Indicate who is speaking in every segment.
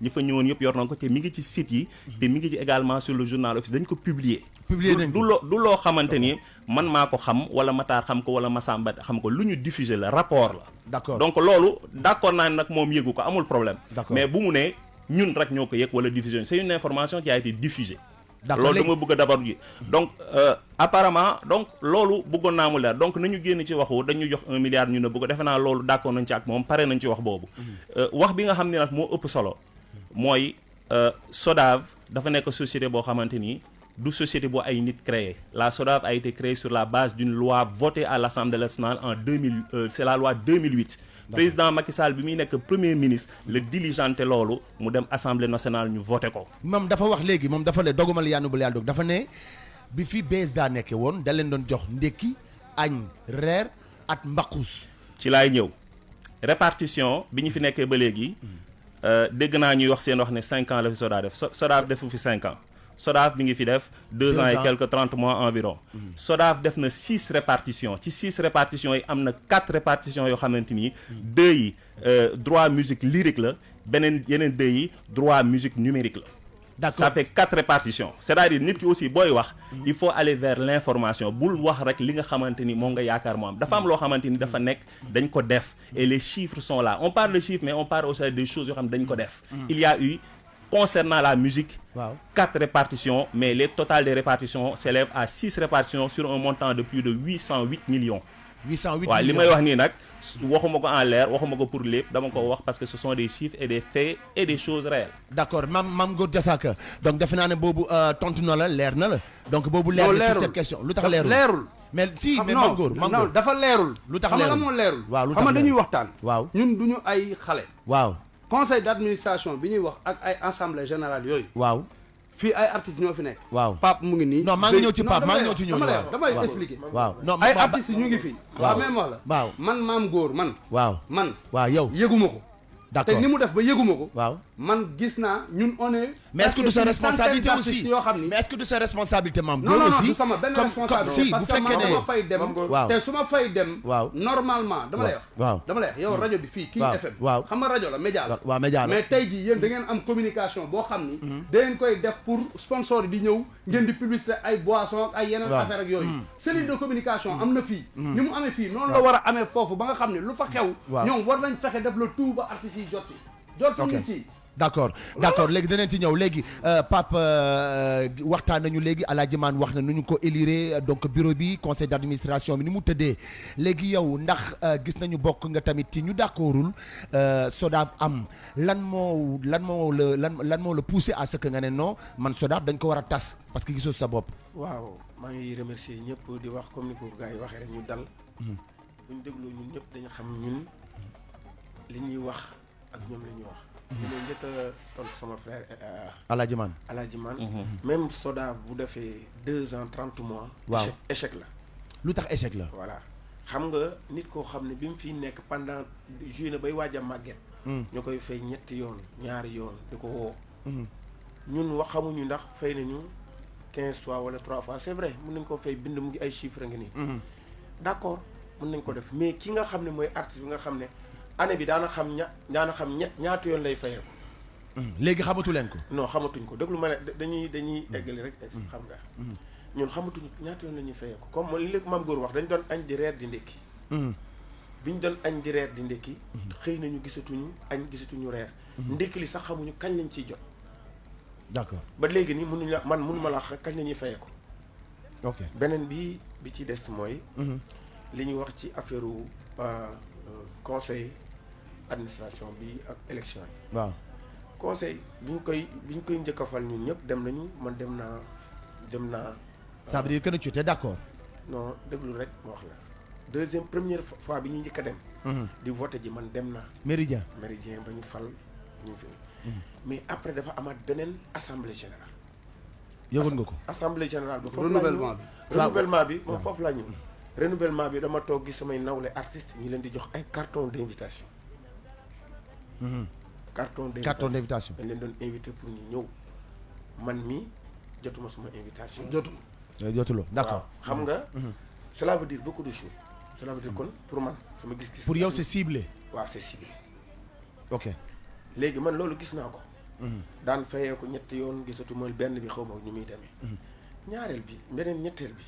Speaker 1: ñi fa ñëwoon yëpp yor nañ ko te mi ngi ci site yi te mi ngi ci également sur le journal office dañ ko publier du loo xamante ni man maa ko xam wala Matar xam ko wala Massamba xam ko lu ñu diffuser la rapport la
Speaker 2: d'accord
Speaker 1: donc loolu d'accord naa nag moom yëgu ko amul problème
Speaker 2: D'accord.
Speaker 1: mais bu mu ne ñun rek ñoo ko yëg wala diffusion c'est une information qui a été diffusée
Speaker 2: D'accord,
Speaker 1: loolu dama bëgg a d'abord ji donc apparemment donc loolu bëggoon naa mu leer donc nañu génn ci waxu dañu jox 1 milliard ñu ne bëgg defe naa loolu d'accord nañ ci ak moom pare nañ ci wax boobu wax bi nga xam ne nag moo ëpp solo mooy SODAV dafa nekk société boo xamante ni du société bu ay nit créé la SODAV a été créée sur la base d'une loi votée à l'Assemblée nationale en 2000 c'est la loi 2008 président Macky Sall bi muy nekk premier ministre le diligenté loolu mu dem Assemblée nationale ñu voté ko
Speaker 2: moom dafa wax léegi moom dafa ne dogumal yaanu bal yàlla dog dafa ne bi fi BSDA nekke woon da leen doon jox ndékki añ reer at mbaquus
Speaker 1: ci laay ñëw répartition bi ñu fi nekkee ba léegi dégg naa ñuy wax seen wax ne 5 ans la fi SODAV def SODAV defu fi 5 ans SODAV mi ngi fi def 2 ans et quelques 30 mois environ SODAV def na 6 répartitions ci 6 répartitions yi am na 4 répartitions yoo xamante ni 2 yi droit musique lyrique la yeneen 2 yi droit musique numérique la
Speaker 2: d'accord
Speaker 1: ça fait 4 répartitions c'est-à-dire nit ki aussi booy wax il faut aller vers l'information bul wax rek li nga xamante ni moom nga yaakaar moo am dafa am loo xamante ni dafa nekk dañ ko def et les chiffres sont là on parle de chiffres mais on parle aussi des choses yoo xam ne dañ ko def il y a eu concernant la musique 4 répartitions mais les totales des répartitions s'élèvent à 6 répartitions sur un montant de plus de 808 millions
Speaker 2: 808
Speaker 1: waaw li may wax nii nag waxuma ko en l'air waxuma ko pour lépp dama ko wax parce que ce sont des chiffres et des faits et des choses réelles
Speaker 2: d'accord Mame Gor Diazaka donc defe naa ne boobu tontu na la leer na la donc boobu leer na ci cette question lu tax leerul mais si mais Mame Gor
Speaker 3: non dafa leerul
Speaker 2: lu tax
Speaker 3: xam nga moo leerul
Speaker 2: waaw lu tax
Speaker 3: xam nga dañuy waxtaan
Speaker 2: waaw
Speaker 3: ñun duñu ay xale
Speaker 2: waaw
Speaker 3: conseil d'administration bi ñuy wax ak ay assemblée générale yooyu
Speaker 2: waaw
Speaker 3: fii ay artistes ñoo fi nekk
Speaker 2: waaw
Speaker 3: Pape mu ngi nii
Speaker 2: non maa ngi ñëw ci Pape maa ngi ñëw ci ñooñu
Speaker 3: damay expliquer
Speaker 2: waaw non
Speaker 3: ay artistes ñu ngi fi waaw même wax la
Speaker 2: waaw
Speaker 3: man Mame Gor man
Speaker 2: yow
Speaker 3: yëguma ko
Speaker 2: d'accord
Speaker 3: te ni mu def ba yëguma ko
Speaker 2: waaw
Speaker 3: man gis naa ñun on est
Speaker 2: mais est-ce que du sa responsabilité aussi
Speaker 3: yoo xam ni
Speaker 2: mais est-ce que du sa responsabilité Mame
Speaker 3: non
Speaker 2: Gor
Speaker 3: non
Speaker 2: aussi
Speaker 3: du sama benn responsabilité
Speaker 2: si bu
Speaker 3: parce que
Speaker 2: fekkee
Speaker 3: man
Speaker 2: ne
Speaker 3: dama fay dem
Speaker 2: waaw
Speaker 3: te su ma fay dem
Speaker 2: waaw
Speaker 3: normalement dama lay wax
Speaker 2: waaw
Speaker 3: dama lay wax yow rajo bi fii King FM
Speaker 2: waaw
Speaker 3: xam nga rajo la média la
Speaker 2: waaw média la
Speaker 3: mais tey jii yéen da ngeen am communication boo xam ni da ngeen koy def pour sponsor yi di ñëw ngeen di publicité ay boissons ak ay yeneen affaire ak yooyu cellule de communication am na fii ni mu amee fii noonu la war a amee foofu ba nga xam ne lu fa xew ñoom war nañ fexe def le tout ba artistes yi jot ci
Speaker 2: d'accord léegi danañ ci ñëw léegi Pape waxtaan nañu léegi Alaaji Maan wax na nu ñu ko élire donc bureau bi conseil d'administration bi ni mu tëddee léegi yow ndax gis nañu bokk nga tamit ci ñu d'accordul SODAV am lan moo la poussé à ce que nga ne non man SODAV dañ ko war a tas parce que gisoo sa bopp.
Speaker 4: waaw maa ngi remercier ñëpp di wax comme ni ko gars yi waxee rek ñu dal. bu ñu dégloo ñun ñëpp dañu xam ñun li ñuy wax ak ñoom la ñuy wax. ñu ne njëkk a tontu sama frère
Speaker 2: Alaaji Maan
Speaker 4: même SODAV bu defee 2 ans 30 mois.
Speaker 2: waaw
Speaker 4: échec la.
Speaker 2: lu tax échec la.
Speaker 4: voilà xam nga nit koo xam ne bi mu fiy nekk pendant juillet na bay waaj a màgget. ñu koy fay ñetti yoon ñaari yoon di ko woo. ñun wax xamuñu ndax fay nañu 15 fois wala 3 fois c'est vrai mën nañ ko fay bind mu ngi ay chiffres nga nii. d'accord mën nañ ko def mais ki nga xam ne mooy artiste bi nga xam ne. année bi daana xam ñaata yoon lay fayee ko.
Speaker 2: léegi xamatu leen ko.
Speaker 4: non xamatuñ ko déglu ma ne dañuy eggali rek. xam nga ñun xamatuñ ñaata yoon la ñuy fayee ko comme li léegi Mame Gor wax dañ doon añ di reer di ndékki. bi ñu doon añ di reer di ndékki. xëy nañu gisatuñu añ gisatuñu reer. ndékki li sax xamuñu kañ lañ ciy jot.
Speaker 2: d'accord
Speaker 4: ba léegi nii mënuma la wax kañ la ñuy fayee ko.
Speaker 2: ok
Speaker 4: beneen bi ci des mooy. li ñuy wax ci affaire conseil administration bi ak élection yi.
Speaker 2: waaw
Speaker 4: conseil bi ñu koy njëkk a fal ñun ñëpp dem nañu man dem naa.
Speaker 2: ça veut dire que tu étais d'accord.
Speaker 4: non déglu rek ma wax la première fois bi ñu njëkk a dem. di voté ji man dem naa.
Speaker 2: méridien
Speaker 4: ba ñu fal ñu fi. mais après dafa amaat beneen assemblée générale.
Speaker 2: yëgoon nga ko.
Speaker 4: assemblée générale bi foofu renouvellement bi moom foofu laa ñëw. renouvellement bi dama toog gis samay nawle artistes ñi leen di jox ay carton d'invitation. carton d'invitation dañ leen doon invité pour ñu ñëw man mi jotuma suma invitation.
Speaker 2: jotuloo d'accord
Speaker 4: xam nga. cela veut dire beaucoup de choses. cela veut dire kon pour man sama gis-gis.
Speaker 2: pour yow c'est ciblé.
Speaker 4: waaw c'est ciblé.
Speaker 2: ok
Speaker 4: léegi man loolu gis naa ko. daan fayee ko ñetti yoon gisatuma benn bi xaw ma ñu muy demee ñaareel bi beneen ñetteel bi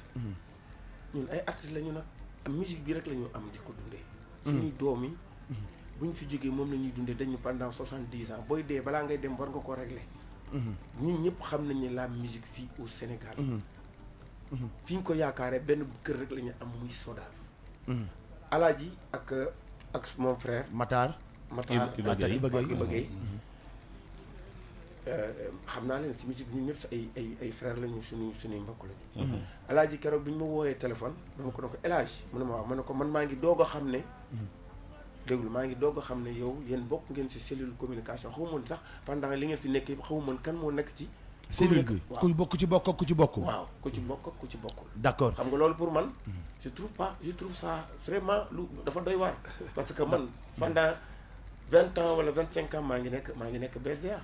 Speaker 4: ñun ay artistes la ñu nag musique bi rek la ñu am di ko dundee suñuy doom yi bu ñu fi jógee moom la ñuy dundee dañu pendant 70 ans booy dee balaa ngay dem war nga ko régler ñun ñëpp xam nañ ne la musique fii au Sénégal fi ñu ko yaakaaree benn kër rek la ñu am muy Sodav Alaaji ak mon frère
Speaker 2: Matar
Speaker 1: Iba
Speaker 4: Gueye xam naa leen si musique ñun ñëpp si ay frère lañu suñuy mbokk lañu Alaaji keroog bi ñu ma wooyee téléphone dama ko ne ko El Hadj mu ne ma waaw ma ne ko man maa ngi doog a xam ne déglu maa ngi doog a xam ne yow yéen bokk ngeen si cellule communication xaw ma sax pendant li ngeen fi nekk yëpp xaw ma kan moo nekk ci
Speaker 2: cellule bi ku bokk ci bokk ku ci bokk
Speaker 4: waaw ku ci bokk ku ci bokkul
Speaker 2: d'accord
Speaker 4: xam nga loolu pour man je trouve ça vraiment lu dafa doy waar parce que man pendant 20 ans wala 25 ans maa ngi nekk BSDA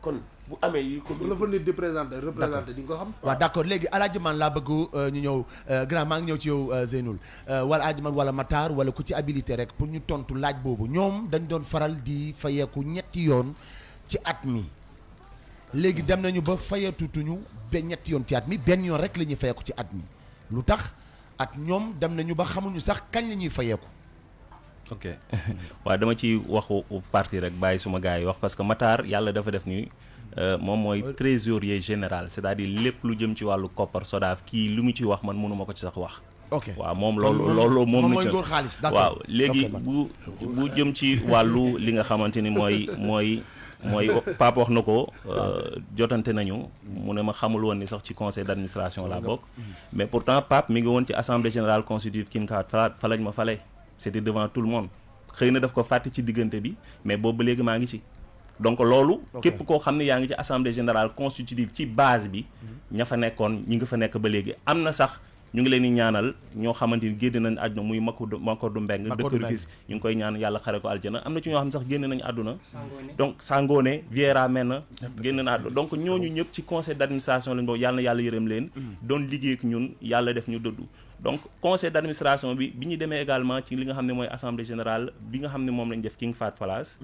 Speaker 4: kon bu amee yi ko
Speaker 3: la fa nit di représenté di nga ko xam
Speaker 2: waaw d'accord léegi Alaaji Man laa bëgg ñu ñëw grand maa ngi ñëw ci yow Zeynoul wala Alaaji Man wala Matar wala ku ci habilité rek pour ñu tontu laaj boobu ñoom dañ doon faral di fayeeku ñetti yoon ci at mi léegi dem nañu ba fayeetutuñu ba ñetti yoon ci at mi benn yoon rek la ñuy fayeeku ci at mi lu tax at ñoom dem nañu ba xamuñu sax kañ la ñuy fayeeku
Speaker 1: ok waaw dama ci waxu parti rek bàyyi suma gars yi wax parce que Matar yàlla dafa def ni moom mooy trésorier général c'est-à-dire lépp lu jëm ci wàllu koppar Sodav kii lu mu ci wax man mënuma ko ci sax wax
Speaker 2: ok
Speaker 1: waaw moom loolu moom
Speaker 2: mooy góor xaalis d'accord
Speaker 1: waaw léegi bu jëm ci wàllu li nga xamante ni mooy Pape wax na ko jotante nañu mu ne ma xamul woon ni sax ci conseil d'administration laa bokk mais pourtant Pape mi ngi woon ci assemblée générale constitutive Kinkaat fa lañ ma fale c'était devant tout le monde xëy na daf ko fàtte ci diggante bi mais boobu ba léegi maa ngi ci donc loolu képp koo xam ne yaa ngi ci assemblée générale constitutive ci base bi ña fa nekkoon ñi nga fa nekk ba léegi am na sax ñu ngi leen di ñaanal ñoo xamante ni génn nañ àdduna muy Makodou Mbeng dëkk Rufisque ñu ngi koy ñaan yàlla xare ko aljana am na ci ñoo xam ne sax génn nañu àdduna donc Sangone Viera Menn génn na àdduna donc ñooñu ñëpp ci conseil d'administration lañ bokk yàlla na yàlla yërëm leen doon liggéey ak ñun yàlla def ñu dëddu donc conseil d'administration bi ñu demee également ci li nga xam ne mooy assemblée générale bi nga xam ne moom lañ def King Fahd Palace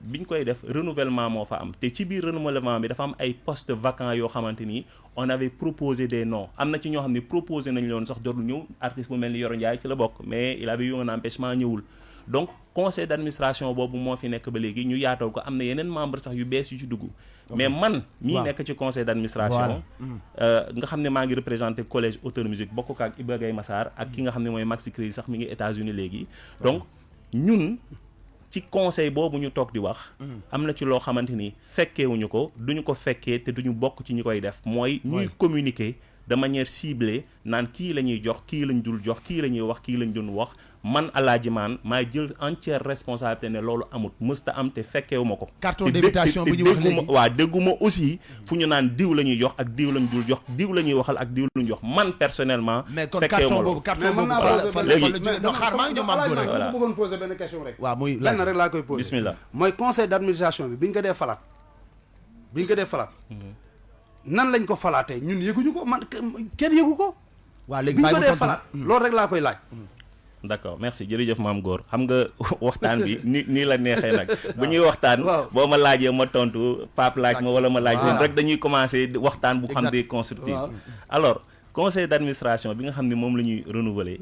Speaker 1: bi ñu koy def renouvellement moo fa am te ci biir renouvellement bi dafa am ay postes vacants yoo xamante ni on avait proposé des noms am na ci ñoo xam ne proposé nañ loon sax jotul ñëw artiste bu mel ni Yoro Ndiaye ci la bokk mais il avait eu un empêchement ñëwul donc conseil d'administration boobu moo fi nekk ba léegi ñu yaatal ko am na yeneen membre sax yu bees yu ci dugg mais man mii nekk ci conseil d'administration nga xam ne maa ngi représenté collège auteur musique bokk ko ak Iba Gueye Massar ak ki nga xam ne mooy Maxi Cris sax mi ngi États-Unis léegi donc ñun ci conseil boobu ñu toog di wax am na ci loo xamante ni fekkeewuñu ko duñu ko fekkee te duñu bokk ci ñi koy def mooy ñuy communiquer de manière ciblée naan kii la ñuy jox kii lañ dul jox kii la ñuy wax kii lañ dul wax man Alaaji Man maay jël entière responsabilité ne loolu amut mësta am te fekkeewu ma ko
Speaker 2: carton d'invitation bi ñu wax léegi
Speaker 1: waaw dégguma aussi fu ñu naan diw la ñuy jox ak diw lañ dul jox diw la ñuy waxal ak diw lañ jox man personnellement
Speaker 2: mais kon
Speaker 1: fekkeewu ma
Speaker 2: carton boobu
Speaker 1: léegi
Speaker 2: non xaar maa ngi ñëw maam góor rek
Speaker 3: voilà bëggoon poser benn question rek
Speaker 2: waaw muy
Speaker 3: lenn rek laa koy poser
Speaker 1: bismillah
Speaker 3: mooy conseil d'administration bi ñu ko dee falaat nan lañ ko falaatee ñun yëguñu ko man kenn yëgu ko
Speaker 2: waaw léegi
Speaker 3: bi ñu ko dee falaat loolu rek laa koy laaj
Speaker 1: d'accord merci jërëjëf maam góor xam nga waxtaan bi nii la neexee nag bu ñuy waxtaan boo ma laajee ma tontu Pape laaj ma wala ma laaj seen rek dañuy commencer waxtaan bu xam ne constructif alors conseil d'administration bi nga xam ne moom la ñuy renouveler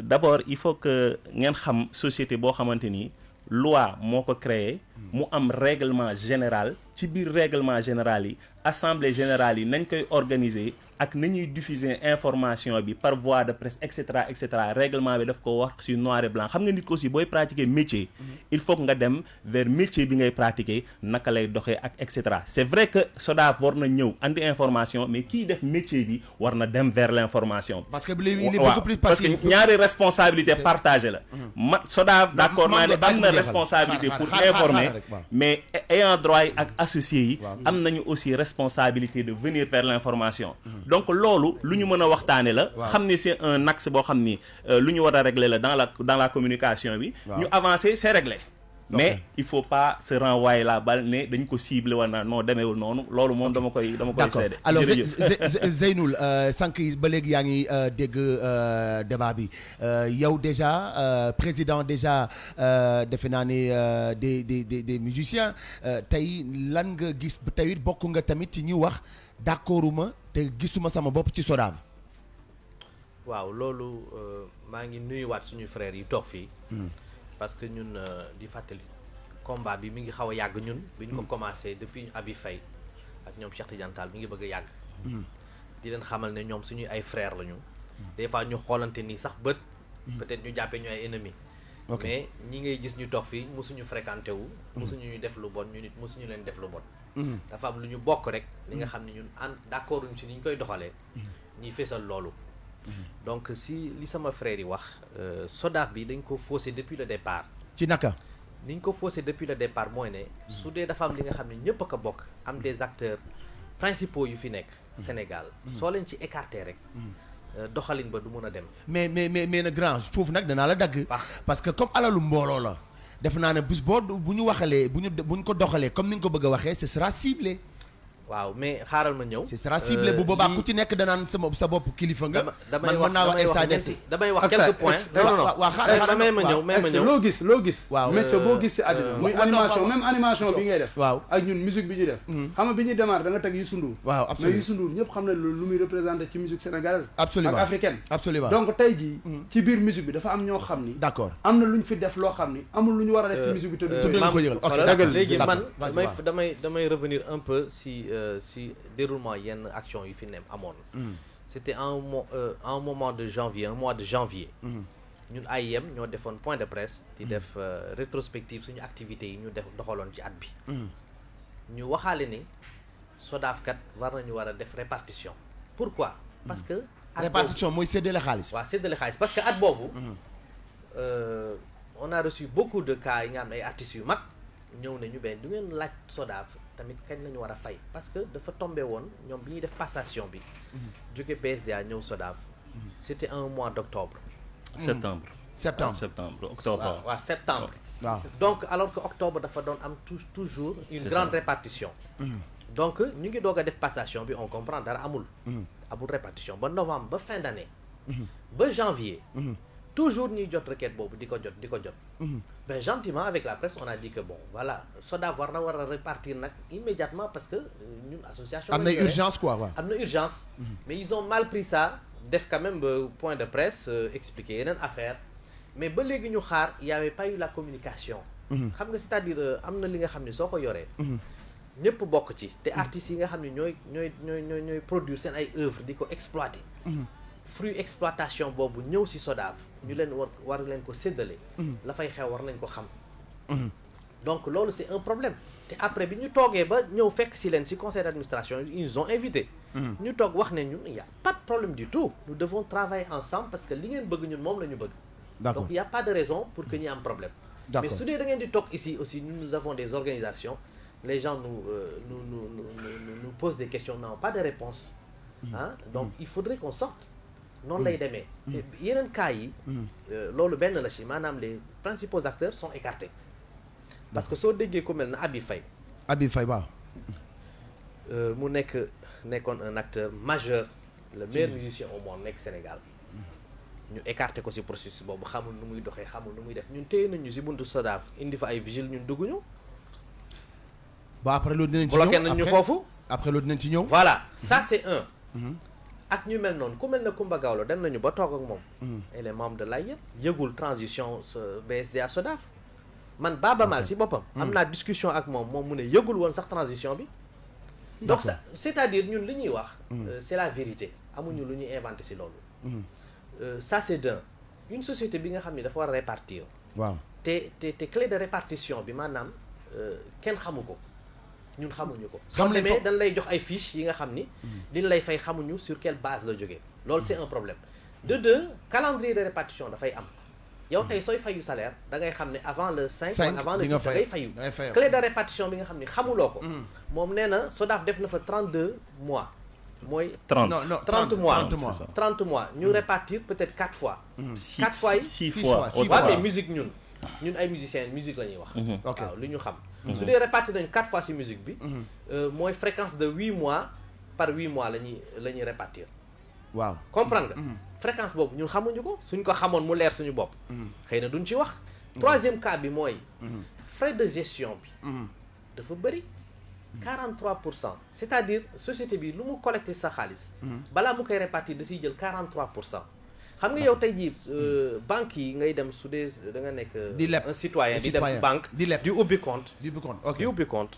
Speaker 1: d'abord il faut que ngeen xam société boo xamante ni loi moo ko créé mu am règlement général ci biir règlement général yi assemblée générale yi nañ koy organiser ak nañuy diffuser information bi par voie de presse et cetera règlement bi daf ko wax ci noir et blanc xam nga nit ko aussi booy pratiquer métier il faut que nga dem vers métier bi ngay pratiquer naka lay doxee ak et cetera c'est vrai que Sodav war na ñëw andi information mais kii def métier bi war na dem vers l'information
Speaker 2: parce que il est beaucoup plus
Speaker 1: parce que ñaari responsabilité partagée la ma Sodav d'accord naa ne am na responsabilité pour informer mais ayant droit yi ak associés yi am nañu aussi responsabilité de venir vers l'information donc loolu lu ñu mën a waxtaane la xam ni c'est un axe boo xam ni lu ñu war a régler la dans la communication bi ñu avancer c'est réglé mais il faut pas se renvoyer la balle ne dañ ko ciblé wala non demeewul noonu loolu moom dama koy seede.
Speaker 2: alors Zeynoul sànq ba léegi yaa ngi dégg débat bi yow déjà président déjà defe naa ne des musiciens tey lan nga gis tey bokk nga tamit ci ñi wax d'accorduma te gisuma sama bopp ci SODAV.
Speaker 5: waaw loolu maa ngi nuyuwaat suñu frères yi toog fii. parce que ñun di fàttali combat bi mi ngi xaw a yàgg ñun. bi ñu ko commencé depuis Abi Faye ak ñoom Cheikh Tidiane Tall mi ngi bëgg a yàgg. di leen xamal ne ñoom suñuy ay frères lañu. des fois ñu xoolante nii sax bët. peut-être ñu jàppee ñu ay ennemis. mais ñi ngay gis ñu toog fii mosuñu fréquenté wu. mosuñu ñu def lu bon ñu nit mosuñu leen def lu bon. dafa am lu ñu bokk rek. li nga xam ne ñun d'accord ci ni ñu koy doxalee. ñuy fésal loolu. donc si li sama frère yi wax SODAV bi dañ ko faussé depuis le départ.
Speaker 2: ci naka.
Speaker 5: ni ñu ko faussé depuis le départ mooy ne. su dee dafa am li nga xam ne ñëpp a ko bokk. am des acteurs principaux yu fi nekk. Sénégal soo leen ci écarté rek. doxalin ba du mun a dem.
Speaker 2: mais na grand foofu nag danaa la dagg. parce que comme alalu mbooloo la. def naa ne bis boo bu ñu waxalee bu ñu ko doxalee comme ni nga ko bëgg a waxee ce sera ciblé.
Speaker 5: waaw mais xaaral ma ñëw.
Speaker 2: ce sera ciblé bu boobaa ku ci nekk danaan sa bopp kilifa nga.
Speaker 5: damay wax quelques points.
Speaker 3: damay ma ñëw loo gis.
Speaker 2: waaw
Speaker 3: métier boo gis si àddina muy animation même animation bi ngay def.
Speaker 2: waaw
Speaker 3: ak ñun musique bi ñuy def. xam nga bi ñuy démarrer da nga teg Youssou Ndour.
Speaker 2: waaw absolument
Speaker 3: mais Youssou Ndour ñëpp xam na lu muy représenté ci musique sénégalaise.
Speaker 2: absolument
Speaker 3: ak africaine.
Speaker 2: absolument
Speaker 3: donc tey jii. ci biir musique bi dafa am ñoo xam ni.
Speaker 2: d'accord
Speaker 3: am na lu ñu fi def loo xam ni amul lu ñu war a def ci musique bi te du
Speaker 2: ko yëgal.
Speaker 5: ok léegi man damay revenir un peu si déroulement yenn action yu fi ne amoon. c'était un moment de janvier un mois de janvier. ñun AIM ñoo defoon point de presse. di def rétrospective suñu activités yi ñu def doxaloon ci at bi. ñu waxaale ni SODAV kat war nañu war a def répartition. pourquoi parce que.
Speaker 2: répartition mooy séddale xaalis.
Speaker 5: waaw séddale xaalis parce que at boobu. on a reçu beaucoup de cas yi nga xam ne ay artistes yu mag ñëw nañu benn du ngeen laaj SODAV tamit kañ lañu war a fay parce que dafa tombé woon ñoom bi ñuy def passation bi. jóge BSDA ñëw SODAV. c'était un mois d'octobre.
Speaker 1: septembre octobre.
Speaker 5: waaw septembre.
Speaker 2: waaw
Speaker 5: donc alors que octobre dafa doon am toujours une grande répartition. donc ñu ngi doog a def passation bi on comprend dara amul. amul répartition ba novembre ba fin d'année. ba janvier. toujours ñuy jot requête boobu di ko jot. ben gentiment avec la presse on a dit que bon voilà SODAV war a répartir nag immédiatement parce que ñun association.
Speaker 2: am na urgence quoi waaw.
Speaker 5: am na urgence. mais ils ont mal pris ça def quand même point de presse expliquer yeneen affaire mais ba léegi ñu xaar y avait pas eu la communication. xam nga c'est-à-dire am na li nga xam ne soo ko yoree. ñëpp bokk ci te artistes yi nga xam ne ñooy produire seen ay œuvres di ko exploiter. fruit exploitation boobu ñëw ci SODAV ñu leen war leen ko séddale. la fay xew war nañ ko xam. donc loolu c'est un problème te après bi ñu toogee ba ñëw fekk ci leen ci conseil d'administration ils nous ont invités. ñu toog wax ne ñun y a pas de problème du tout nous devons travailler ensemble parce que li ngeen bëgg ñun moom la ñu bëgg.
Speaker 2: D'accord.
Speaker 5: donc y a pas de raison pour que ñu am problème.
Speaker 2: D'accord.
Speaker 5: mais su dee da ngeen di toog ici aussi nous avons des organisations les gens nous posent des questions n'ont pas de réponse. donc il faudrait qu'on sorte. noonu lay demee. yeneen cas yi. loolu benn la ci maanaam les principaux acteurs sont écartés. parce que soo déggee ku mel na Abi Faye.
Speaker 2: Abi Faye waaw.
Speaker 5: mu nekkoon un acteur majeur. le meilleur musicien au monde nekk Sénégal. ñu écarté ko ci processus boobu xamul nu muy doxee xamul nu muy def ñun téye nañu ci buntu SODAV indi fa ay vigile ñun dugguñu.
Speaker 2: bon après loolu dinañ ci ñëw
Speaker 5: bloqué nañ ñu foofu.
Speaker 2: après loolu dinañ ci ñëw.
Speaker 5: voilà ça c'est un. ak ñu mel noonu ku mel ne Coumba Gawlo dem nañu ba toog ak moom. et les membres de l'AIM yëgul transition BSDA SODAV man Baba Maal ci boppam. am naa discussion ak moom mu ne yëgul woon sax transition bi. donc ça c'est-à-dire ñun li ñuy wax. c'est la vérité amuñu lu ñuy inventé ci loolu. ça c'est une société bi nga xam ne dafa war a répartir.
Speaker 2: waaw
Speaker 5: te clé de répartition bi maanaam kenn xamu ko. ñun xamuñu ko.
Speaker 2: xam nañ
Speaker 5: mais dañ lay jox ay fiches yi nga xam ni. liñ lay fay xamuñu sur quelle base la jógee. loolu c'est un problème. de deux calendrier de répartition dafay am. yow tey sooy fayu salaire da ngay xam ne avant le 5 avant le 10 da ngay fayu. clé de répartition bi nga xam ni xamuloo ko. moom nee na SODAV def na fa 32 mois. mooy
Speaker 1: 30
Speaker 2: non
Speaker 5: 30 mois
Speaker 2: 30 mois
Speaker 5: ñu répartir peut-être 4 fois. 4 fois yi
Speaker 1: 6 fois
Speaker 5: waaw mais musique ñun. ñun ay musiciens musique la ñuy wax.
Speaker 2: ok
Speaker 5: waaw lu ñu xam. su dee répartir nañu 4 fois ci musique bi. mooy fréquence de 8 mois par 8 mois la ñuy répartir.
Speaker 2: waaw
Speaker 5: comprendre nga. fréquence boobu ñun xamuñu ko suñ ko xamoon mu leer suñu bopp. xëy na duñ ci wax. troisième cas bi mooy. frais de gestion bi. dafa bëri. 43%, c'est-à-dire société bi lu mu collecté sa xaalis. balaa mu koy répartir da siy jël 43%. xam nga yow tey jii banque yi ngay dem su dee da nga nekk. un citoyen di dem si banque. di ubbi compte. di ubbi compte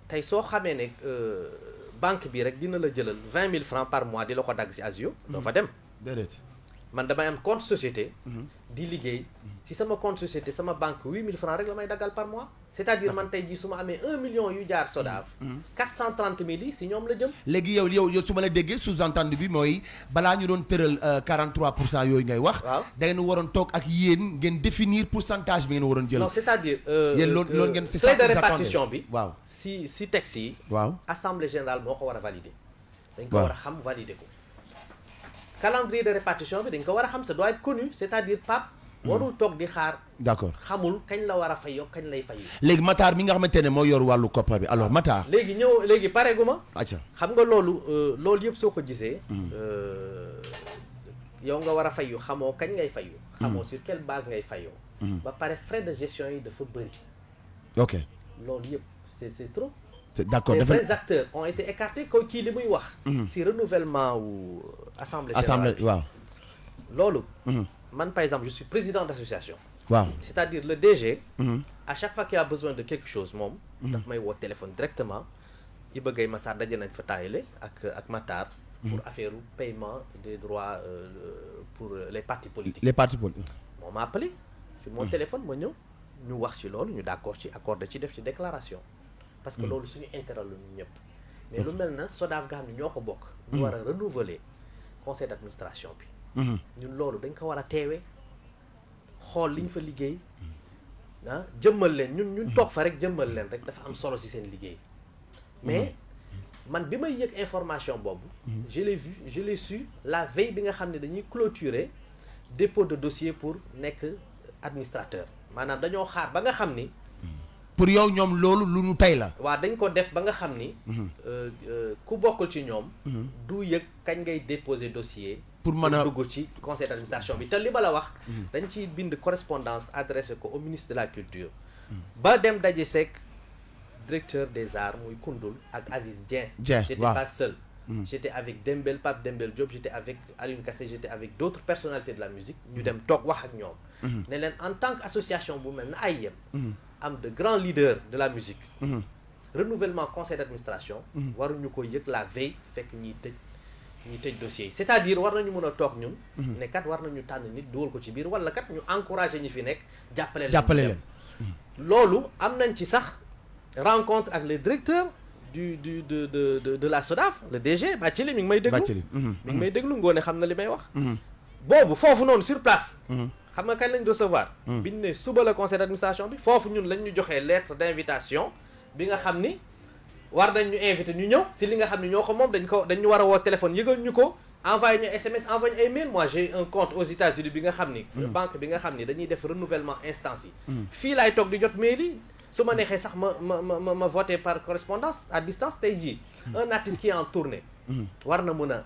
Speaker 5: tey soo xamee ne banque bi rek dina la jëlal 20 000 francs par mois di la ko dagg si Asio. doo fa dem.
Speaker 2: déedéet.
Speaker 5: man damay am compte société. di liggéey si sama compte société sama banque 8 000 francs rek la may daggal par mois. c'est-à-dire man tey jii su ma amee 1 million yu jaar SODAV. 430 000 yi si ñoom la jëm.
Speaker 2: léegi yow su ma la déggee sous-entendu bi mooy balaa ñu doon tëral 43% yooyu ngay wax.
Speaker 5: waaw
Speaker 2: da ngeen waroon toog ak yéen ngeen définir pourcentage bi ngeen waroon jël.
Speaker 5: non c'est-à-dire.
Speaker 2: yéen loolu ngeen c'est ça
Speaker 5: frais de répartition bi.
Speaker 2: waaw
Speaker 5: si texte yi.
Speaker 2: waaw
Speaker 5: assemblée générale moo ko war a valider. dañ ko war a xam valider ko. calendrier de répartition bi dañ ko war a xam ça doit être connu c'est-à-dire Pape. warul toog di xaar.
Speaker 2: d'accord
Speaker 5: xamul kañ la war a fayoo kañ lay fay.
Speaker 2: léegi Matar mi nga xamante ne moo yor wàllu koppar bi alors Matar.
Speaker 5: léegi pareegu ma.
Speaker 2: acca
Speaker 5: xam nga loolu yëpp soo ko gisee. yow nga war a fayu xamoo kañ ngay fayu. xamoo sur quelle base ngay fayoo. ba pare frais de gestion yi dafa bëri.
Speaker 2: ok
Speaker 5: loolu yëpp c'est trop.
Speaker 2: d'accord
Speaker 5: les vrais acteurs ont été écartés ko kii li muy wax. si renouvellement wu assemblée générale
Speaker 2: waaw.
Speaker 5: loolu. man par exemple je suis président d'association.
Speaker 2: waaw
Speaker 5: c'est-à-dire le DG. à chaque fois qu'il y a besoin de quelque chose moom. daf may woo téléphone directement. Iba Gueye Massar daje nañ fa taayale ak Matar. pour affaire paiement des droits pour les partis politiques.
Speaker 2: les partis politiques.
Speaker 5: moo ma appelé sur mon téléphone ma ñëw ñu wax ci loolu ñu d'accord ci accordé ci def ci déclaration. parce que loolu suñu intérêt la ñun ñëpp. mais lu mel na SODAV nga xam ne ñoo ko bokk. ñu war a renouveler conseil d'administration bi. ñun loolu dañ ko war a teewee xool liñ fa liggéey jëmmal leen ñun toog fa rek jëmmal leen rek dafa am solo ci seen liggéey mais man bi may yëg information boobu je l'ai su la veille bi nga xam ne dañuy clôturer dépôt de dossier pour nekk administrateur maanaam dañoo xaar ba nga xam ni
Speaker 2: pour yow ñoom loolu lu ñu tey la.
Speaker 5: waaw dañ ko def ba nga xam ni ku bokkul ci ñoom du yëg kañ ngay déposer dossier
Speaker 2: pour mën a
Speaker 5: dugg ci conseil d'administration bi te li ma la wax dañ ciy bind correspondance adressé ko au ministre de la culture ba dem daje seek directeur des arts muy Koundoul ak Aziz Dieng j'étais pas seul j'étais avec Pape Dembel Diop j'étais avec Alioune Kassé j'étais avec d'autres personnalités de la musique ñu dem toog wax ak ñoom ne leen en tant qu'association bu mel na ay yem am de grands leaders de la musique renouvellement conseil d'administration waruñu ko yëg la veille fekk ñuy tëj dossier yi c'est-à-dire war nañu mën a toog ñun ne kat war nañu tànn nit dugal ko ci biir wala kat ñu encourager ñi fi nekk jàppale leen loolu am nañ ci sax rencontre ak le directeur de la SODAV le DG Bathily mi ngi may déglu mi ngi may déglu ngoone xam na li may wax boobu foofu noonu sur place xam nga kañ lañ recevoir biñ ne suba la conseil d'administration bi foofu ñun lañ ñu joxee lettre d'invitation bi nga xam ni war nañ ñu invité ñu ñëw si li nga xam ne ñoo ko moom dañu war a woo téléphone yëgal ñu ko envoyé ñu SMS envoyé ñu ay mail moi j'ai un compte aux États-Unis bi nga xam ni banque bi nga xam ni dañuy def renouvellement instance yi fii laay toog di jot mail yi su ma neexee sax ma voté par correspondance à distance tey jii un artiste qui est en tournée war na mën a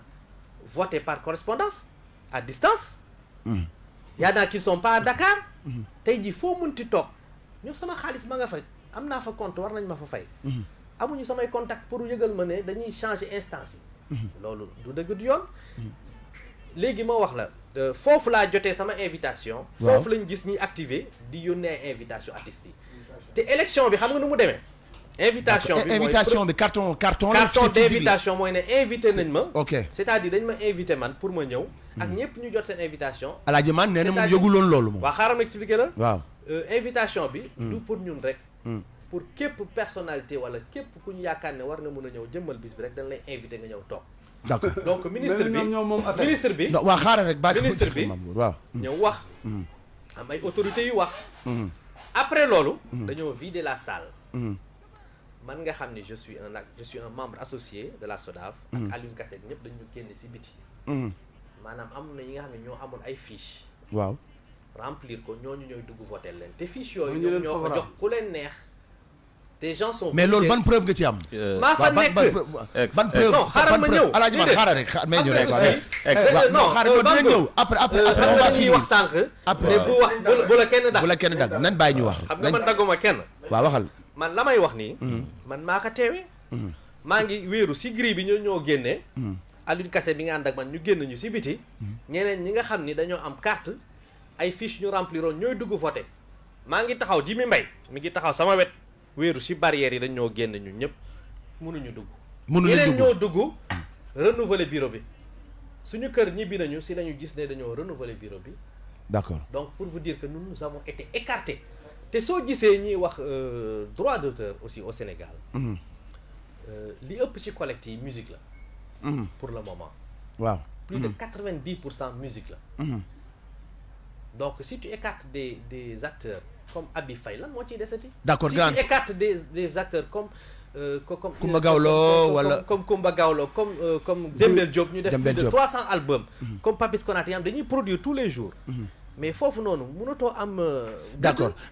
Speaker 5: voter par correspondance à distance y en a qui sont pas à Dakar tey jii foo munti toog ñoo sama xaalis ma nga fa am naa fa compte war nañ ma fa fay amuñu samay contact pour yëgal ma ne dañuy changer instance yi loolu du dëgg du yoon léegi ma wax la foofu laa jotee sama invitation foofu lañ gis ñuy activer di yónnee ay invitation artistes yi te élection bi xam nga nu mu demee invitation bi
Speaker 2: carton
Speaker 5: d'invitation mooy ne invité nañ ma
Speaker 2: ok
Speaker 5: c'est-à-dire dañ ma invité man pour ma ñëw ak ñëpp ñu jot seen invitation
Speaker 2: Alaaji Man nee na moom yëguloon loolu moom
Speaker 5: waaw xaaral ma expliquer la
Speaker 2: waaw
Speaker 5: invitation bi du pour ñun rek pour képp personnalité wala képp ku ñu yaakaar ne war nga mën a ñëw jëmmal bis bi rek dañ lay invité nga ñëw toog
Speaker 2: d'accord
Speaker 5: donc ministre bi
Speaker 2: waaw xaaral rek
Speaker 5: ministre bi
Speaker 2: waaw
Speaker 5: ñëw wax am ay autorités yu wax après loolu dañoo vider la salle man nga xam ne je suis un membre associé de la SODAV ak Alioune Kassé ñëpp dañu génne ci biti maanaam am na ñi nga xam ne ñoo amoon ay fiches
Speaker 2: waaw
Speaker 5: remplir ko ñooñu ñooy dugg voter leen te fiche yooyu
Speaker 3: Ñooñu leen
Speaker 5: ñoo ko
Speaker 3: favorable.
Speaker 5: jox ku leen neex des gens sont
Speaker 2: mais loolu
Speaker 5: obligés-
Speaker 2: ban preuve nga ci am.
Speaker 5: maa fa nekk
Speaker 2: ban preuve
Speaker 5: non xaaral ma ñëw
Speaker 2: Alaaji Man
Speaker 5: déedéet.
Speaker 2: xaaral rek may ñu rek.
Speaker 5: Après aussi,
Speaker 2: waaw non xaaral ko dina
Speaker 5: Bambo,
Speaker 2: ñëw après on va
Speaker 5: xam nga ñuy
Speaker 2: finir.
Speaker 5: wax sànq
Speaker 2: Après.
Speaker 5: mais bu wax bu la kenn
Speaker 2: bu
Speaker 5: dag
Speaker 2: la kenn dagg nañ bàyyi ñu wax.
Speaker 5: xam nga man dagguma kenn
Speaker 2: waaw waxal.
Speaker 5: man la may wax nii man maa ko teewee maa ngi wéeru si grille bi ñu ñoo génnee Alioune Kassé bi nga ànd ak man ñu génn ñu si biti ñeneen ñi nga xam ni dañoo am carte ay fiche ñu rempliroon ñooy dugg voté maa ngi taxaw Jimi Mbaye mi ngi taxaw sama wet wéeru si barrière yi dañ ñoo génn ñun ñëpp mënuñu dugg
Speaker 2: mënuñu
Speaker 5: ñeneen
Speaker 2: dugg.
Speaker 5: ñoo dugg renouveler bureau bi suñu kër ñibbi nañu si lañu gis ne dañoo renouveler bureau bi
Speaker 2: d'accord.
Speaker 5: donc pour vous dire que nous nous avons été écartés te soo gisee ñuy wax droit d'auteur aussi au Sénégal li ëpp ci collecte yi musique la pour le moment
Speaker 2: waaw.
Speaker 5: plus de 90% musique la donc si tu écartes des acteurs comme Abi Faye lan moo ciy desati
Speaker 2: D'accord,
Speaker 5: si
Speaker 2: grand.
Speaker 5: tu écartes des acteurs comme comme
Speaker 2: Coumba Gawlo, wala-
Speaker 5: comme Coumba Gawlo comme Dembel Diop ñu def plus
Speaker 2: Dembel
Speaker 5: de
Speaker 2: Diop.
Speaker 5: 300 albums comme Papis Konaté yam dañuy produire tous les jours mais foofu noonu mënatoo am